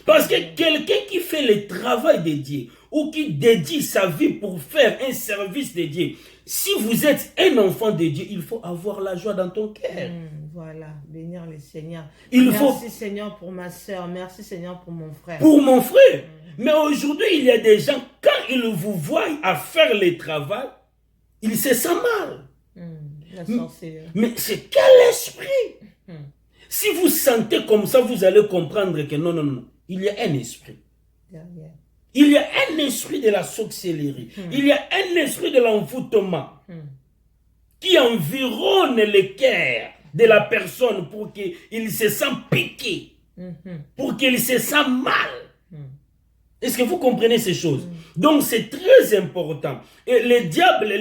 Parce que quelqu'un qui fait le travail de Dieu ou qui dédie sa vie pour faire un service de Dieu, si vous êtes un enfant de Dieu, il faut avoir la joie dans ton cœur. Voilà, bénir le Seigneur. Merci Seigneur pour ma soeur, merci Seigneur pour mon frère. Pour mon frère. Mais aujourd'hui, il y a des gens, quand ils vous voient à faire le travail, ils se sentent mal. La sorcière. Mais c'est quel esprit? Si vous sentez comme ça, vous allez comprendre que non, non, non. Il y a un esprit. Derrière. Il y a un esprit de la sorcellerie. Il y a un esprit de l'envoûtement qui environne le cœur de la personne pour qu'il se sente piqué, pour qu'il se sente mal. Est-ce que vous comprenez ces choses? Donc c'est très important. Et le diable,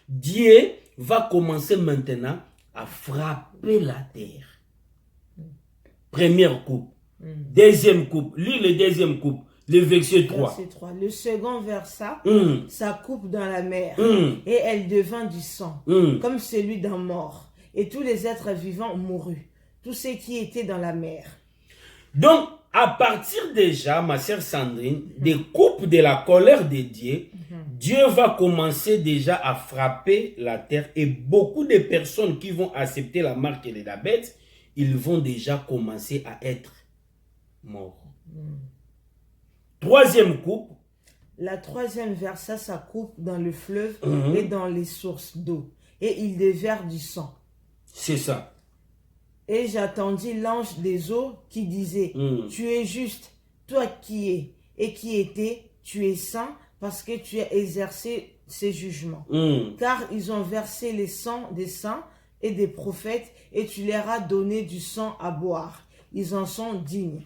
Dieu va commencer maintenant à frapper la terre. Première coupe. Deuxième coupe. Lis le deuxième coupe. Le verset 3. Verset 3. Le second versa sa coupe dans la mer et elle devint du sang, comme celui d'un mort. Et tous les êtres vivants moururent, tous ceux qui étaient dans la mer. Donc, à partir déjà, ma sœur Sandrine, des coupes de la colère de Dieu, Dieu va commencer déjà à frapper la terre et beaucoup de personnes qui vont accepter la marque de la bête, ils vont déjà commencer à être morts. Troisième coupe. La troisième versa sa coupe dans le fleuve et dans les sources d'eau, et il déverse du sang. C'est ça. Et j'attendis l'ange des eaux qui disait, tu es juste, toi qui es et qui étais, tu es saint, parce que tu as exercé ces jugements. Car ils ont versé les sangs des saints et des prophètes, et tu leur as donné du sang à boire. Ils en sont dignes.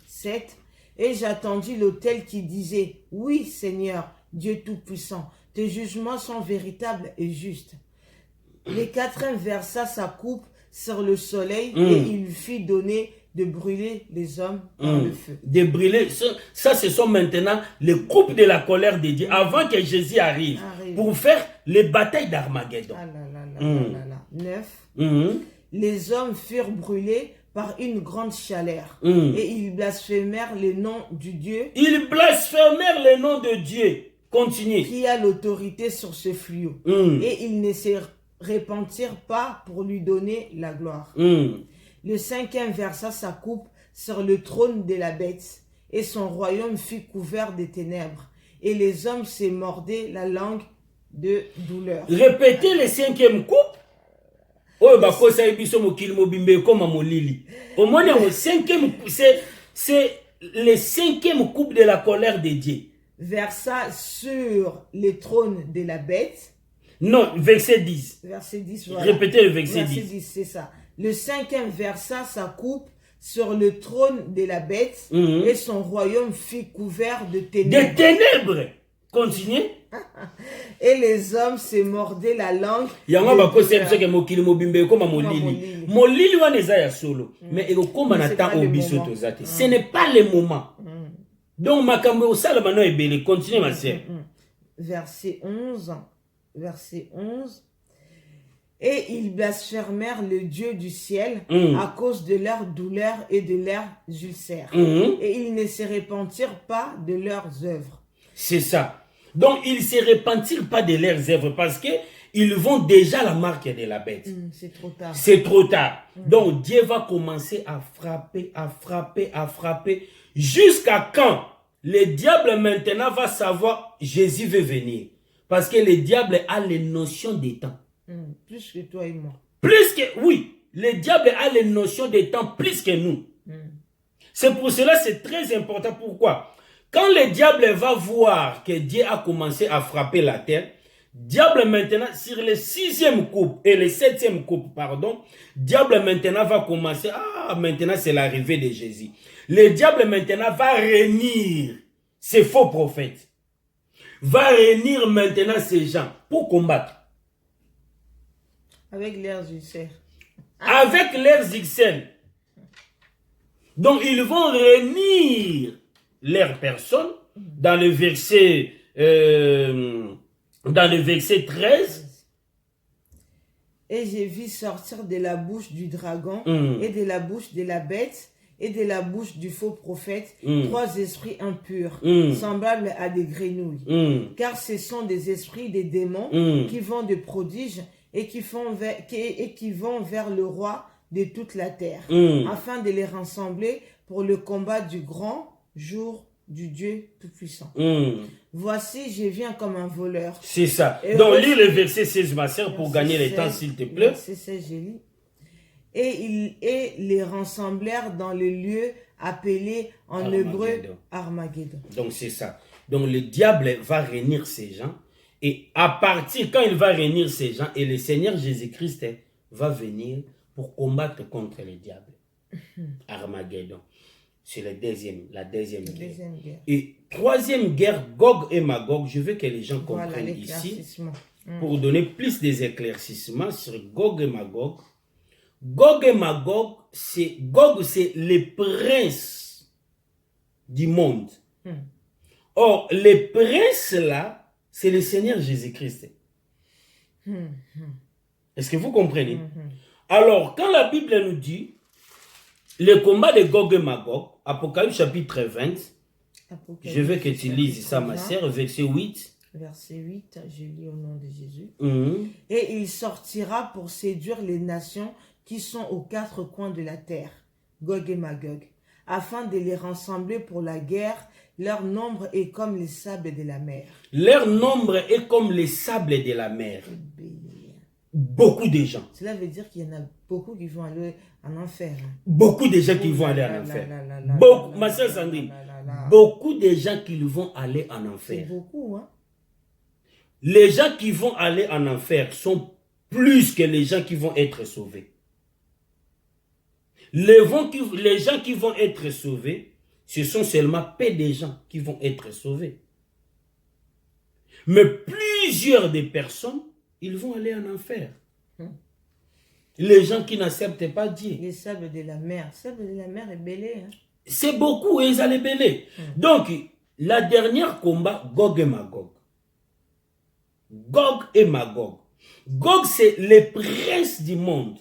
7. Et j'attendis l'autel qui disait, oui Seigneur, Dieu Tout-Puissant, tes jugements sont véritables et justes. Les quatrième versa sa coupe sur le soleil et il fit donner de brûler les hommes dans le feu. De brûler, ça ce sont maintenant les coupes de la colère de Dieu avant que Jésus arrive pour faire les batailles d'Armageddon. 9. Les hommes furent brûlés par une grande chaleur et ils blasphémèrent le nom du Dieu. Ils blasphémèrent le nom de Dieu. Continuez. Qui a l'autorité sur ce fléau. Et ils ne se repentirent pas pour lui donner la gloire. Le cinquième versa sa coupe sur le trône de la bête et son royaume fut couvert de ténèbres. Et les hommes se mordaient la langue de douleur. Répétez le cinquième coupe. Oh, bah, quoi ça est, comme à Molili. Au moins, c'est le cinquième coupe de la colère de Dieu. Versa sur le trône de la bête. Non, verset 10. Verset 10, voilà. Répétez le verset 10. Verset 10, c'est ça. Le cinquième versa sa coupe sur le trône de la bête et son royaume fut couvert de ténèbres. De ténèbres. Continuez. Et les hommes se mordaient la langue. Mais ce n'est pas le moment. Donc, continuez, ma sœur. Verset 11. Verset 11. Et ils blasphémèrent le Dieu du ciel à cause de leur douleur et de leurs ulcères. Et ils ne se repentirent pas de leurs œuvres. C'est ça. Donc, ils ne se repentirent pas de leurs œuvres parce qu'ils vont déjà la marque de la bête. C'est trop tard. C'est trop tard. Donc, Dieu va commencer à frapper, à frapper, à frapper. Jusqu'à quand le diable maintenant va savoir Jésus veut venir. Parce que le diable a les notions des temps. Plus que toi et moi. Plus que, oui, le diable a les notions des temps plus que nous. C'est pour cela que c'est très important. Pourquoi? Quand le diable va voir que Dieu a commencé à frapper la terre, diable maintenant, sur les sixième coupe et les septième coupe, pardon, diable maintenant va commencer, maintenant c'est l'arrivée de Jésus. Le diable maintenant va régner ces faux prophètes, va réunir maintenant ces gens pour combattre. Avec leurs ulcères. Avec leurs XL. Donc, ils vont réunir leurs personnes dans le verset 13. Et j'ai vu sortir de la bouche du dragon et de la bouche de la bête et de la bouche du faux prophète 3 esprits impurs, semblables à des grenouilles. Car ce sont des esprits des démons qui vont de prodiges et qui vont vers le roi de toute la terre, afin de les rassembler pour le combat du grand jour du Dieu Tout-Puissant. Voici, je viens comme un voleur. C'est ça. Donc, lis le verset 16, ma sœur, pour gagner le temps, s'il te plaît. Verset 16, je lis. Et les rassemblèrent dans le lieu appelé en hébreu Armageddon. Donc, c'est ça. Donc, le diable va réunir ces gens. Et à partir, quand il va réunir ces gens, et le Seigneur Jésus-Christ va venir pour combattre contre le diable. Armageddon. C'est la deuxième guerre. Et troisième guerre, Gog et Magog. Je veux que les gens comprennent ici, pour donner plus des éclaircissements sur Gog et Magog. Gog et Magog, Gog, c'est les princes du monde. Or, les princes là, c'est le Seigneur Jésus-Christ. Est-ce que vous comprenez? Alors, quand la Bible nous dit le combat de Gog et Magog, Apocalypse chapitre 20, je veux que tu lises ça, ma sœur, verset 8. Verset 8, je lis au nom de Jésus. Et il sortira pour séduire les nations qui sont aux 4 coins de la terre, Gog et Magog, afin de les rassembler pour la guerre. Leur nombre est comme les sables de la mer. Leur nombre est comme les sables de la mer. Beaucoup de gens. Cela veut dire qu'il y en a beaucoup qui vont aller en enfer. Beaucoup de gens qui vont aller en enfer. Beaucoup, ma sœur Sandrine, beaucoup de gens qui vont aller en enfer. C'est beaucoup, hein? Les gens qui vont aller en enfer sont plus que les gens qui vont être sauvés. Les gens qui vont être sauvés, ce sont seulement peu de gens qui vont être sauvés. Mais plusieurs des personnes, ils vont aller en enfer. Les gens qui n'acceptent pas Dieu. Les sables de la mer. Les sables de la mer est belé. Hein? C'est beaucoup, ils allaient belé. Donc, la dernière combat, Gog et Magog. Gog et Magog. Gog, c'est les princes du monde.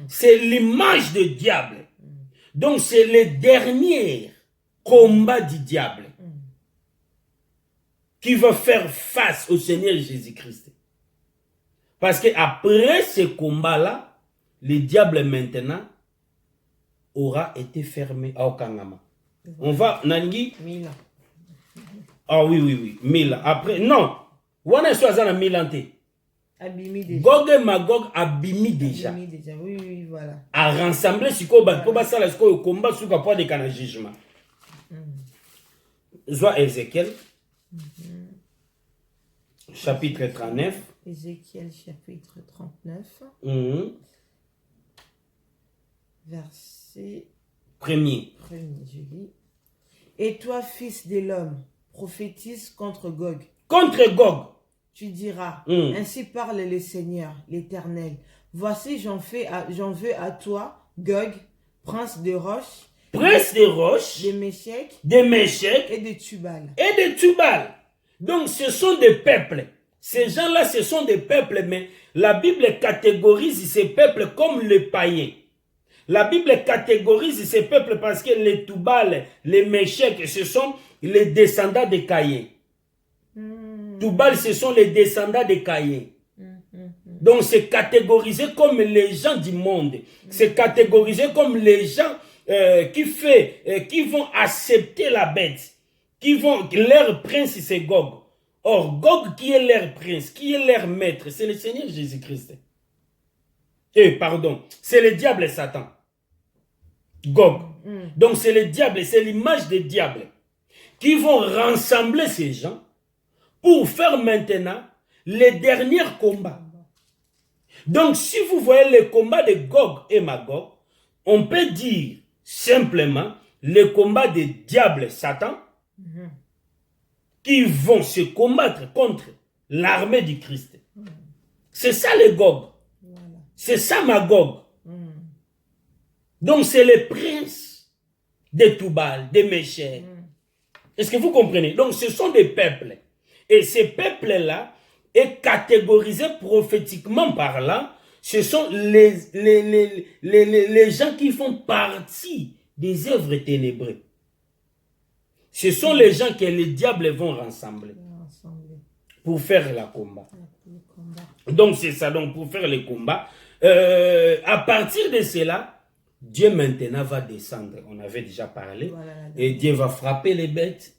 C'est l'image du diable. Donc, c'est le dernier combat du diable qui va faire face au Seigneur Jésus-Christ. Parce qu'après ce combat-là, le diable maintenant aura été fermé à Okangama. On va, Nangi? 1000 ans. Ah oui, 1000 ans. Après, non. Wana Soazana 1000 ans. Abimi déjà. Gog et Magog abimi déjà. Abimi déjà, oui, voilà. À rassembler ce combat, pour ça, le combat sur le point de canal jugement. Soit Ézéchiel, chapitre 39. Ézéchiel, chapitre 39. Verset 1er. Je lis. Et toi, fils de l'homme, prophétise contre Gog. Contre Gog. Tu diras, ainsi parle le Seigneur, l'Éternel. Voici, j'en veux à toi, Gog, prince de roches. Prince de roches. De Méchec. De Méchec. Et de Tubal. Et de Tubal. Donc, ce sont des peuples. Ces gens-là, ce sont des peuples, mais la Bible catégorise ces peuples comme les païens. La Bible catégorise ces peuples parce que les Tubal, les Méchec, ce sont les descendants de Caïn. Tubal, ce sont les descendants de Caïn. Donc, c'est catégorisé comme les gens du monde. C'est catégorisé comme les gens qui vont accepter la bête. Leur prince, c'est Gog. Or, Gog, qui est leur prince, qui est leur maître, c'est le Seigneur Jésus-Christ. C'est le diable Satan. Gog. Donc, c'est le diable, c'est l'image des diables qui vont rassembler ces gens pour faire maintenant les derniers combats. Donc, si vous voyez le combat de Gog et Magog, on peut dire simplement le combat des diables Satan qui vont se combattre contre l'armée du Christ. C'est ça les Gog. Voilà. C'est ça Magog. Donc c'est les princes des Toubal, des Méchèques. Est-ce que vous comprenez? Donc ce sont des peuples. Et ces peuples-là est catégorisé prophétiquement par là. Ce sont les gens qui font partie des œuvres ténébreuses. Ce sont les gens que les diables vont rassembler pour faire le combat. Donc c'est ça, donc pour faire le combat. À partir de cela, Dieu maintenant va descendre. On avait déjà parlé. Voilà, et Dieu va frapper les bêtes.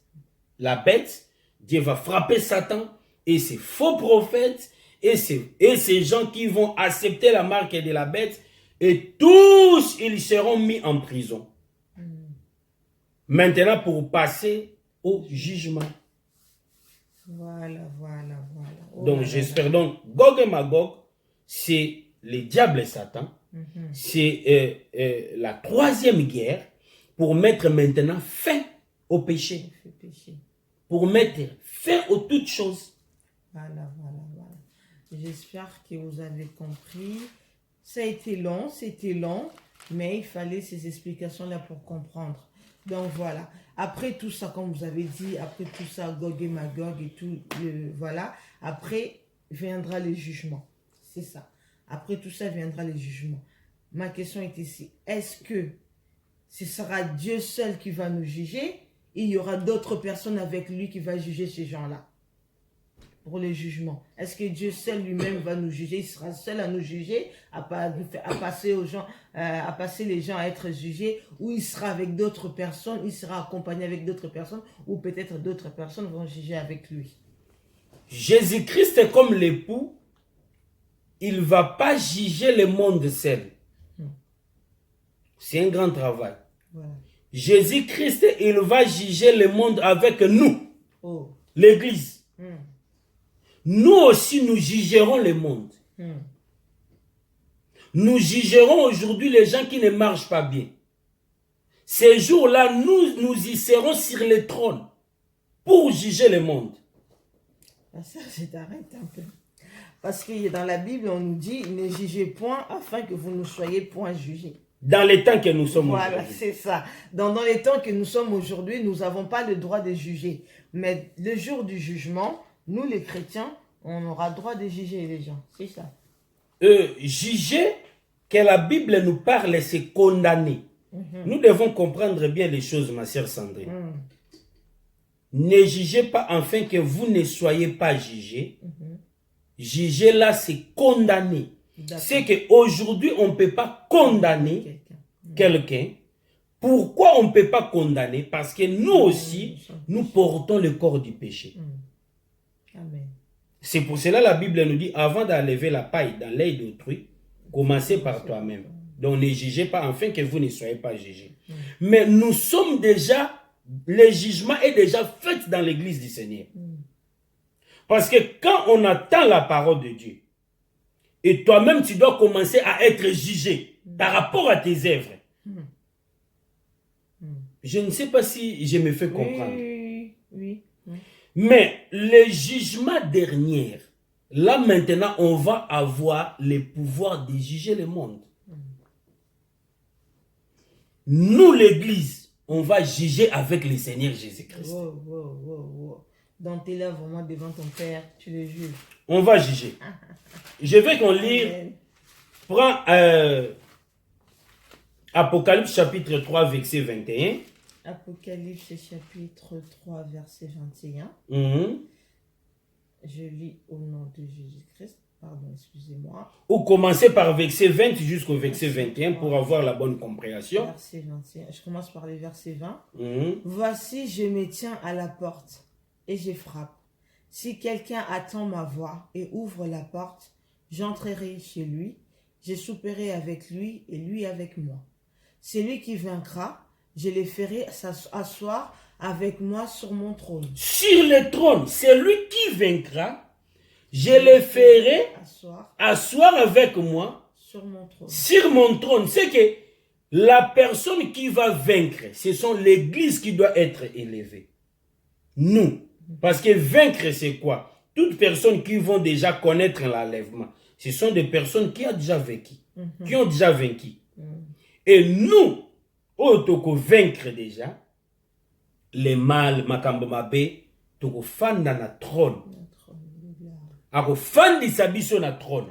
La bête, Dieu va frapper Satan et ses faux prophètes et ces gens qui vont accepter la marque de la bête, et tous ils seront mis en prison. Maintenant pour passer au jugement. Voilà. Oh, donc j'espère donc Gog et Magog, c'est les diables et Satan. C'est la troisième guerre pour mettre maintenant fin au péché. Pour mettre fin aux toutes choses. Voilà. J'espère que vous avez compris. Ça a été long, mais il fallait ces explications-là pour comprendre. Donc voilà. Après tout ça, comme vous avez dit, après tout ça, Gog et Magog et tout, voilà. Après viendra le jugement. C'est ça. Après tout ça viendra le jugement. Ma question est ici. Est-ce que ce sera Dieu seul qui va nous juger? Il y aura d'autres personnes avec lui qui va juger ces gens-là pour le jugement. Est-ce que Dieu seul lui-même va nous juger? Il sera seul à nous juger, à passer aux gens, à passer les gens à être jugés, ou il sera avec d'autres personnes, il sera accompagné avec d'autres personnes, ou peut-être d'autres personnes vont juger avec lui. Jésus-Christ est comme l'époux, il ne va pas juger le monde seul. C'est un grand travail. Voilà. Jésus-Christ, il va juger le monde avec nous, l'Église. Nous aussi, nous jugerons le monde. Nous jugerons aujourd'hui les gens qui ne marchent pas bien. Ces jours-là, nous y serons sur le trône pour juger le monde. Ça, je t'arrête un peu. Parce que dans la Bible, on nous dit, ne jugez point afin que vous ne soyez point jugés. Dans les temps que nous sommes aujourd'hui. Voilà, c'est ça. Dans les temps que nous sommes aujourd'hui, nous n'avons pas le droit de juger. Mais le jour du jugement, nous les chrétiens, on aura le droit de juger les gens. C'est ça. Juger, que la Bible nous parle, c'est condamner. Nous devons comprendre bien les choses, ma sœur Sandrine. Ne jugez pas afin que vous ne soyez pas jugés. Juger là, c'est condamner. C'est qu'aujourd'hui, on ne peut pas condamner quelqu'un. Pourquoi on ne peut pas condamner? Parce que nous aussi, nous portons le corps du péché. Amen. C'est pour cela que la Bible nous dit, avant d'enlever la paille dans l'œil d'autrui, commencez par toi-même. Donc ne jugez pas afin que vous ne soyez pas jugés. Mais nous sommes déjà, le jugement est déjà fait dans l'église du Seigneur. Parce que quand on attend la parole de Dieu, et toi-même tu dois commencer à être jugé par rapport à tes œuvres. Je ne sais pas si je me fais comprendre. Oui. Mais le jugement dernier, là maintenant, on va avoir le pouvoir de juger le monde. Nous, l'Église, on va juger avec le Seigneur Jésus-Christ. Donc tu es là vraiment devant ton Père, tu le juges. On va juger. Je vais qu'on lise. Prends Apocalypse chapitre 3, verset 21. Apocalypse chapitre 3, verset 21. Je lis au nom de Jésus-Christ. Pardon, excusez-moi. Ou commencer par verset 20 jusqu'au verset 21 pour avoir la bonne compréhension. Verset 21. Je commence par le verset 20. Voici, je me tiens à la porte et je frappe. Si quelqu'un attend ma voix et ouvre la porte, j'entrerai chez lui, je souperai avec lui et lui avec moi. Celui qui vaincra, je le ferai asseoir avec moi sur mon trône. Sur le trône, celui qui vaincra, je le ferai asseoir avec moi sur mon trône. Sur mon trône. C'est que la personne qui va vaincre, ce sont l'église qui doit être élevée. Nous. Parce que vaincre, c'est quoi? Toutes personnes qui vont déjà connaître l'enlèvement, ce sont des personnes qui ont déjà vécu, qui ont déjà vaincu. Et nous, autoko vaincre déjà, les mal, makambo mabe, toko fanda na trône. Ako fandi sabiso na trône.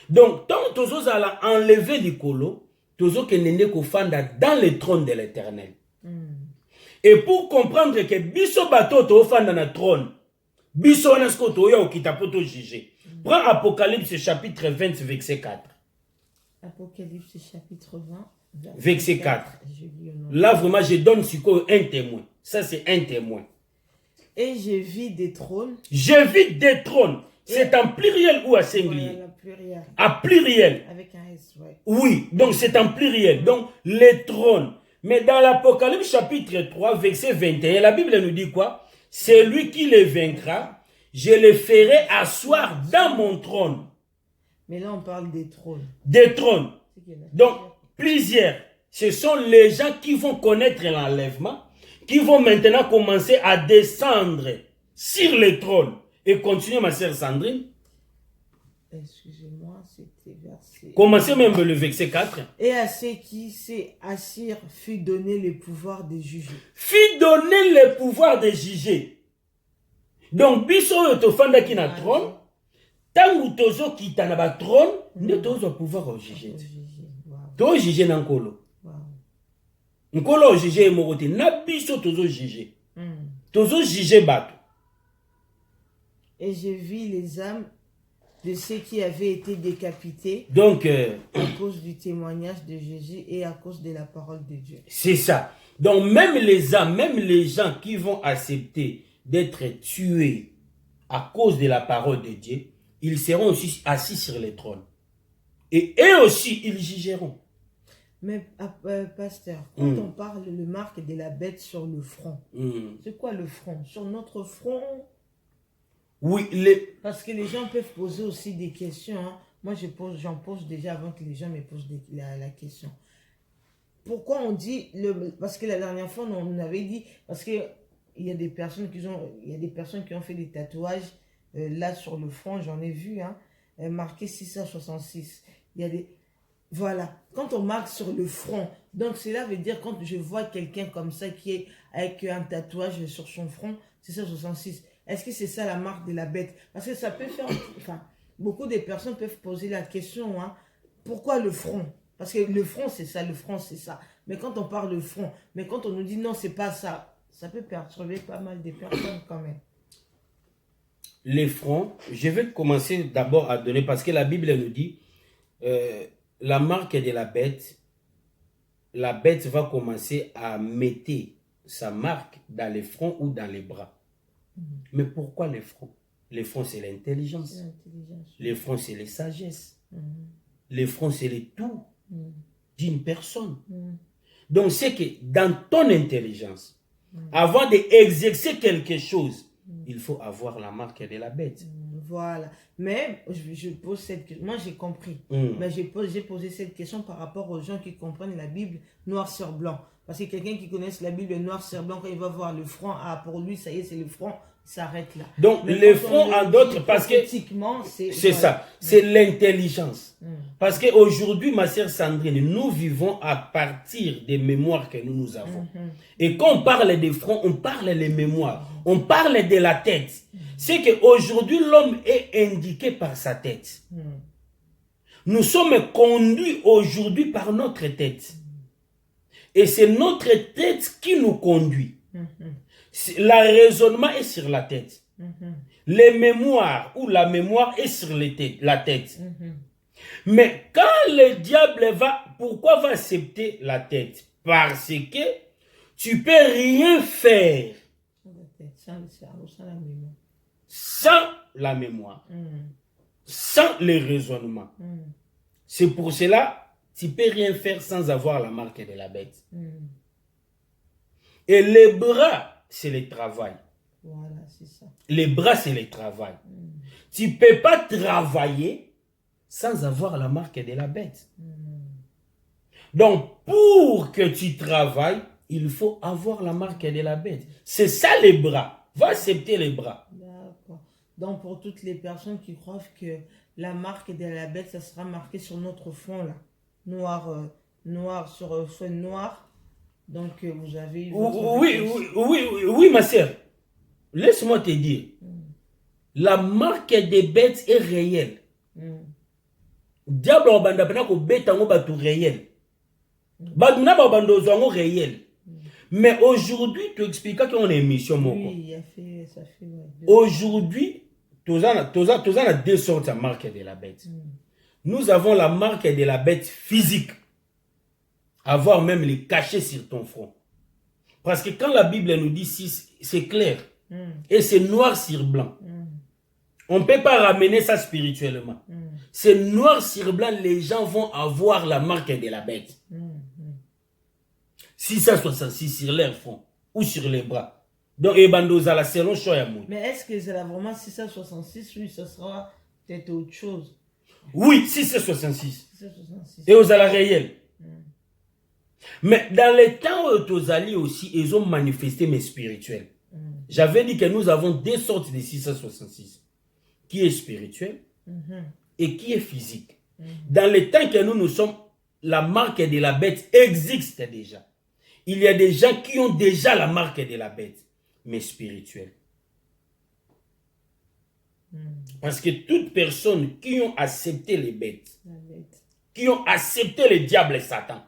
Donc, tant que tous allons enlever les colos, tous que nene ko fanda dans le trône de l'Éternel. Et pour comprendre que biso bato to fanda na trône, biso nasko to ya okita poto juger. Prends Apocalypse chapitre 20 verset 4. Apocalypse chapitre 20 verset 4. Là vraiment je donne un témoin. Ça c'est un témoin. Et je vis des trônes. Je vis des trônes. C'est en pluriel ou à singulier? À pluriel. Avec un S, ouais. Oui, donc c'est en pluriel. Donc les trônes. Mais dans l'Apocalypse chapitre 3, verset 21, la Bible nous dit quoi? C'est lui qui les vaincra, je les ferai asseoir dans mon trône. Mais là on parle des trônes. Des trônes. Donc plusieurs. Ce sont les gens qui vont connaître l'enlèvement, qui vont maintenant commencer à descendre sur le trône. Et continuez, ma sœur Sandrine. Excusez-moi, c'était verset... Commencez même le verset 4. Et à ceux qui s'assirent fut donné le pouvoir de juger. Fut donné le pouvoir de juger. Donc, biso to fanda ki na trône, tangu tozo kita na ba trône, ne tozo pouvoir au juger. To juger na nkolo. Nkolo juger morote, na biso tozo juger. Tozo juger bato. Et je vis les âmes de ceux qui avaient été décapités. Donc, à cause du témoignage de Jésus et à cause de la parole de Dieu. C'est ça. Donc, même les âmes, même les gens qui vont accepter d'être tués à cause de la parole de Dieu, ils seront aussi assis sur les trônes. Et eux aussi, ils jugeront. Mais, pasteur, quand on parle le marque de la bête sur le front, c'est quoi le front? Sur notre front? Oui, parce que les gens peuvent poser aussi des questions. Hein. Moi, j'en pose déjà avant que les gens me posent la question. Pourquoi on dit... Parce que la dernière fois, on avait dit... Parce qu'il y a des personnes qui ont fait des tatouages là sur le front, j'en ai vu, hein, marqué 666. Il y a des... Voilà. Quand on marque sur le front, donc cela veut dire quand je vois quelqu'un comme ça qui est avec un tatouage sur son front, 666. Est-ce que c'est ça la marque de la bête? Parce que ça peut faire... Enfin, beaucoup de personnes peuvent poser la question, hein, pourquoi le front? Parce que le front, c'est ça, le front, c'est ça. Mais quand on parle de front, mais quand on nous dit non, c'est pas ça, ça peut perturber pas mal de personnes quand même. Les fronts, je vais commencer d'abord à donner, parce que la Bible nous dit, la marque de la bête va commencer à mettre sa marque dans les fronts ou dans les bras. Mais pourquoi les fronts? Les fronts, c'est l'intelligence. Les fronts, c'est les sagesses. Les fronts, c'est les tout d'une personne. Donc, c'est que dans ton intelligence, avant d'exercer quelque chose, il faut avoir la marque de la bête. Voilà. Mais je pose cette question. Moi, j'ai compris. Mais j'ai posé cette question par rapport aux gens qui comprennent la Bible noir sur blanc. Parce que quelqu'un qui connaît la Bible noir sur blanc, quand il va voir le front, ah, pour lui, ça y est, c'est le front, il s'arrête là. Donc, mais les fronts en d'autres, parce que c'est ça, c'est l'intelligence. Parce qu'aujourd'hui, ma sœur Sandrine, nous vivons à partir des mémoires que nous avons. Et quand on parle des fronts, on parle des mémoires. On parle de la tête. C'est qu'aujourd'hui, l'homme est indiqué par sa tête. Nous sommes conduits aujourd'hui par notre tête. Et c'est notre tête qui nous conduit. Le raisonnement est sur la tête. Les mémoires ou la mémoire est sur la tête. Mais quand le diable pourquoi va accepter la tête? Parce que tu peux rien faire sans la mémoire, sans les raisonnements. C'est pour cela tu ne peux rien faire sans avoir la marque de la bête. Et les bras, c'est le travail. Voilà, c'est ça. Les bras, c'est le travail. Tu ne peux pas travailler sans avoir la marque de la bête. Donc, pour que tu travailles, il faut avoir la marque de la bête. C'est ça les bras. Va accepter les bras. D'accord. Donc, pour toutes les personnes qui croient que la marque de la bête, ça sera marqué sur notre fond, là. Noir, noir, sur fond noir. Donc, vous avez... Oui, ma sœur. Laisse-moi te dire. La marque des bêtes est réelle. Diable obanda pena ko beta ngo batu réel. Baduna ba bando zongo réel. Mais aujourd'hui, tu expliques qu'on est émission moko. Oui, il a fait ça fait aujourd'hui, tozana deux sortes de marque de la bête. Nous avons la marque de la bête physique. Avoir même les cachets sur ton front. Parce que quand la Bible nous dit si c'est clair et c'est noir sur blanc. On ne peut pas ramener ça spirituellement. C'est noir sur blanc, les gens vont avoir la marque de la bête. 666 sur leur front ou sur les bras. Donc, Ebandozala, selon Choyamoun. Mais est-ce que c'est vraiment 666? Oui, ce sera peut-être autre chose. Oui, 666. 666. Et aux ala réels. Mais dans les temps où aux alliés aussi, ils ont manifesté mes spirituels. J'avais dit que nous avons deux sortes de 666. Qui est spirituel et qui est physique. Dans les temps que nous sommes, la marque de la bête existe déjà. Il y a des gens qui ont déjà la marque de la bête, mais spirituelle. Parce que toutes personnes qui ont accepté les bêtes, qui ont accepté le diable et Satan,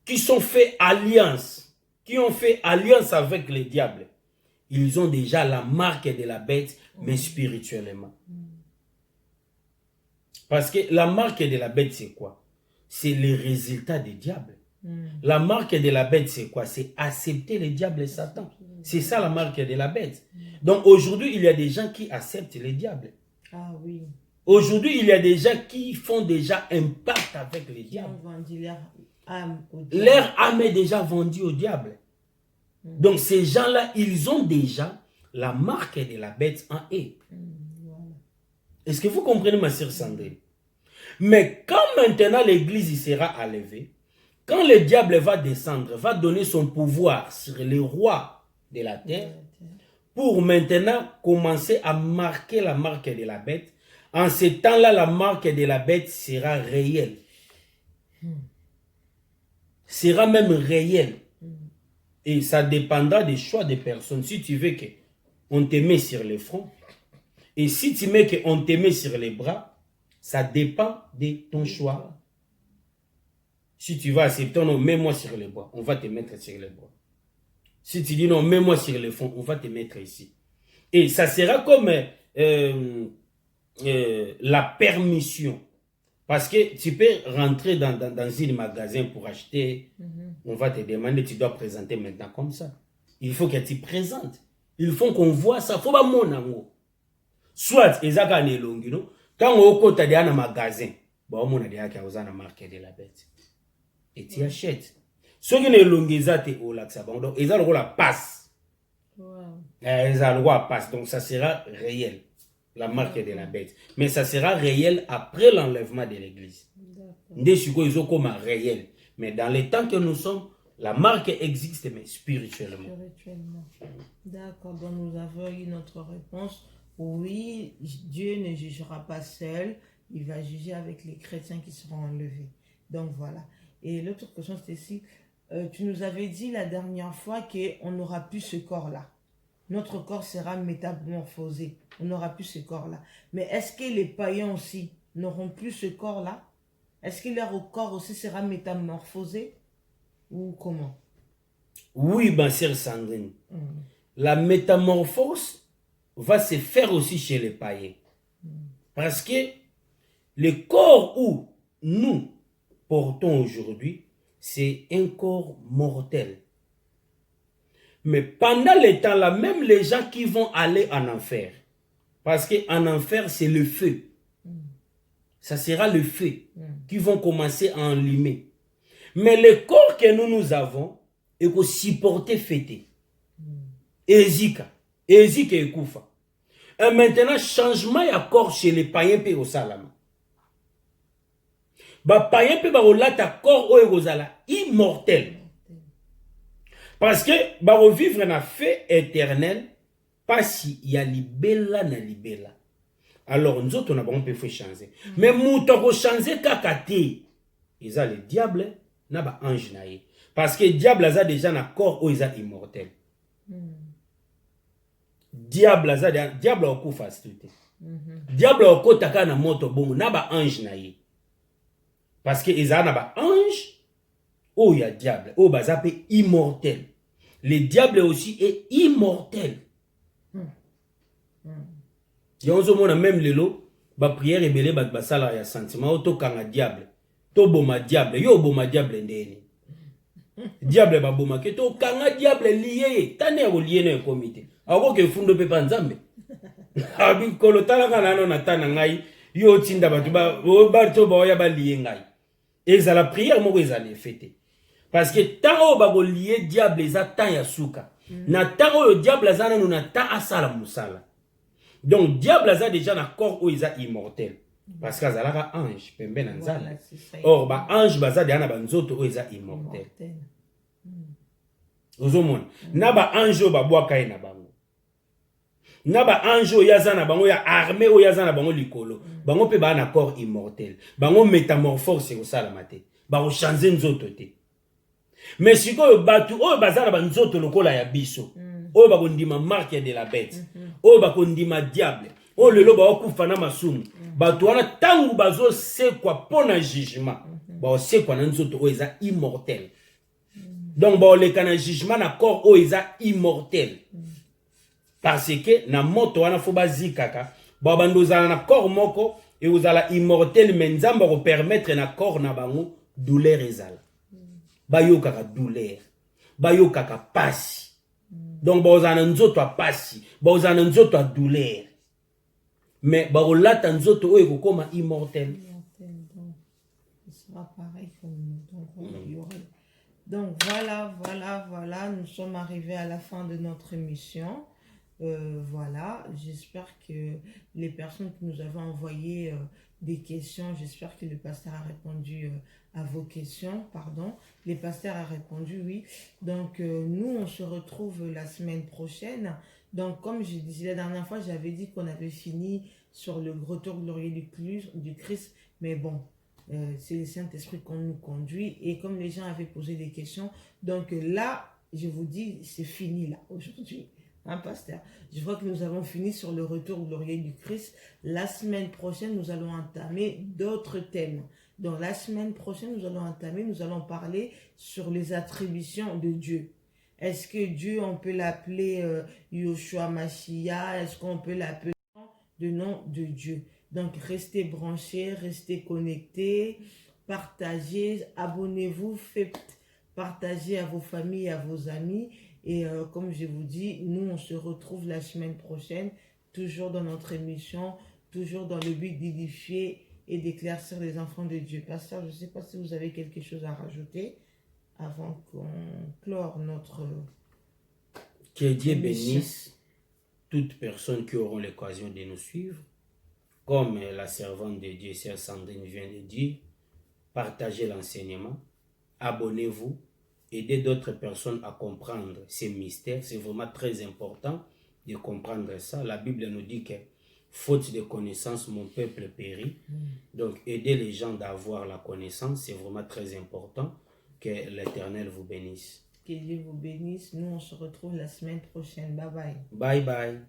qui sont fait alliance, qui ont fait alliance avec le diable, ils ont déjà la marque de la bête, mais spirituellement. Parce que la marque de la bête, c'est quoi? C'est le résultat du diable. La marque de la bête, c'est quoi? C'est accepter le diable et Satan. C'est ça la marque de la bête. Donc aujourd'hui, il y a des gens qui acceptent le diable. Ah oui. Aujourd'hui, il y a des gens qui font déjà un pacte avec le diable. Ils ont vendu leur âme au diable. Leur âme est déjà vendue au diable. Donc ces gens-là, ils ont déjà la marque de la bête en eux. Est-ce que vous comprenez, ma sœur Sandrine? Mais quand maintenant l'église sera enlevée, quand le diable va descendre, va donner son pouvoir sur les rois de la terre, pour maintenant commencer à marquer la marque de la bête, en ce temps-là, la marque de la bête sera réelle. Sera même réelle. Et ça dépendra des choix des personnes. Si tu veux qu'on te met sur le front, et si tu mets qu'on te met sur les bras, ça dépend de ton choix. Si tu vas accepter, non, mets-moi sur les bras, on va te mettre sur les bras. Si tu dis non, mets-moi sur le front, on va te mettre ici. Et ça sera comme la permission. Parce que tu peux rentrer dans un magasin pour acheter, on va te demander, tu dois présenter maintenant comme ça. Il faut que tu présentes. Il faut qu'on voit ça. Il faut pas mon amour. Soit, ezaka ne longino, quand on est dans un magasin, on a des marque de la bête. Et tu achètes. Ceux qui ne longizate au lac Sabon, donc ils ont la passe. Ils ont la passe. Donc ça sera réel. La marque de la bête. Mais ça sera réel après l'enlèvement de l'église. Des sujets, ils ont comme un réel. Mais dans les temps que nous sommes, la marque existe, mais spirituellement. D'accord, donc nous avons eu notre réponse. Oui, Dieu ne jugera pas seul. Il va juger avec les chrétiens qui seront enlevés. Donc voilà. Et l'autre question, c'est si tu nous avais dit la dernière fois qu'on n'aura plus ce corps-là. Notre corps sera métamorphosé. On n'aura plus ce corps-là. Mais est-ce que les païens aussi n'auront plus ce corps-là? Est-ce que leur corps aussi sera métamorphosé? Ou comment? Oui, ma sœur Sandrine. La métamorphose va se faire aussi chez les païens. Parce que le corps où nous portons aujourd'hui, c'est un corps mortel. Mais pendant le temps là, même les gens qui vont aller en enfer, parce qu'en enfer, c'est le feu. Ça sera le feu qui vont commencer à enlumer. Mais le corps que nous avons, est qu'on supporter fêter. Ezika et Koufa. Et maintenant, changement de corps chez les païens et au salama. Ba païens pe ba olata corps o egozala immortel. Parce que va revivre na fait éternel, pas si il y a libella na libella. Alors nous autres on peut changer. Mais mouton ko changer kakate. Ils ont le diable na ba ange na ye. Parce que diable a déjà un corps où ils sont immortel. Diable au coup facilité. Diable au coup taka na moto bomu na ba ange na ye. Parce que ils ont ba ange où il y a diable, où baza pe immortel. Le diable aussi est immortel. Yonzo mona même lelo ba prière ebele ba sala ya sentiment auto kanga diable. To boma diable, yo boma diable ndeni. Diable ba boma ke to kanga diable lié, tane o lié na comité. Ako ke fundo pe panzambe. Abi kolotala kana no natana ngai yo tinda batu ba to ba ya ba lié ngai. Et ça la prière mo ezali fêter. Parce que tant ba go lié diable za tant ya suka. Na tant o diable za na na tant asala musala. Donc diable a déjà un corps où il est immortel. Parce qu'il y a un ange, or ba ange baza de ana banzoto où il est immortel. Ozomon, na ba ange ba boaka na bango. Na ba ange o yaza na bango ya armée o yaza na bango likolo. Bango pe ba na corps immortel. Bango métamorphose au salamate. Ba o changer nzoto te. Mais si ko batu o baza na banzoto lokola ya biso. O ba kondima marque de la bête. O ba kondima diable. O lelo ba okufa na masumu. Batu wana tangu bazo sekwa pona jugement. Ba sekwa na nzoto o eza immortel. Donc ba oleka na jugement na corps o eza immortel. Parce que na moto wana fo bazikaka. Ba bandozala na corps moko et ozala immortel mais nzamba ko permettre na corps na bango douleur ezala. Ba yokaka douleur. Ba yokaka pasi. Donc, ba nzoto a pasi, ba nzoto a douleur. Mais ba olata nzoto o ekokoma immortel. Donc, il sera pareil pour nous. Donc, voilà, nous sommes arrivés à la fin de notre émission. Voilà, j'espère que les personnes qui nous avaient envoyé des questions, j'espère que le pasteur a répondu à vos questions, pardon. Le pasteur a répondu oui. Donc, nous, on se retrouve la semaine prochaine. Donc, comme je disais la dernière fois, j'avais dit qu'on avait fini sur le retour glorieux du Christ. Mais bon, c'est le Saint-Esprit qu'on nous conduit. Et comme les gens avaient posé des questions, donc là, je vous dis, c'est fini là, aujourd'hui. Hein, pasteur? Je crois que nous avons fini sur le retour glorieux du Christ. La semaine prochaine, nous allons entamer d'autres thèmes. Donc, la semaine prochaine, nous allons parler sur les attributions de Dieu. Est-ce que Dieu, on peut l'appeler Yoshua Mashiach? Est-ce qu'on peut l'appeler le nom de Dieu? Donc, restez branchés, restez connectés, partagez, abonnez-vous, faites partager à vos familles, à vos amis. Et comme je vous dis, nous, on se retrouve la semaine prochaine, toujours dans notre émission, toujours dans le but d'édifier et d'éclaircir les enfants de Dieu. Pasteur, je ne sais pas si vous avez quelque chose à rajouter avant qu'on clore notre Que Dieu bénisse toutes personnes qui auront l'occasion de nous suivre. Comme la servante de Dieu, Sœur Sandrine vient de dire, partagez l'enseignement, abonnez-vous, aider d'autres personnes à comprendre ces mystères. C'est vraiment très important de comprendre ça. La Bible nous dit que, faute de connaissance, mon peuple périt. Donc, aider les gens d'avoir la connaissance, c'est vraiment très important. Que l'Éternel vous bénisse. Que Dieu vous bénisse. Nous, on se retrouve la semaine prochaine. Bye bye. Bye bye.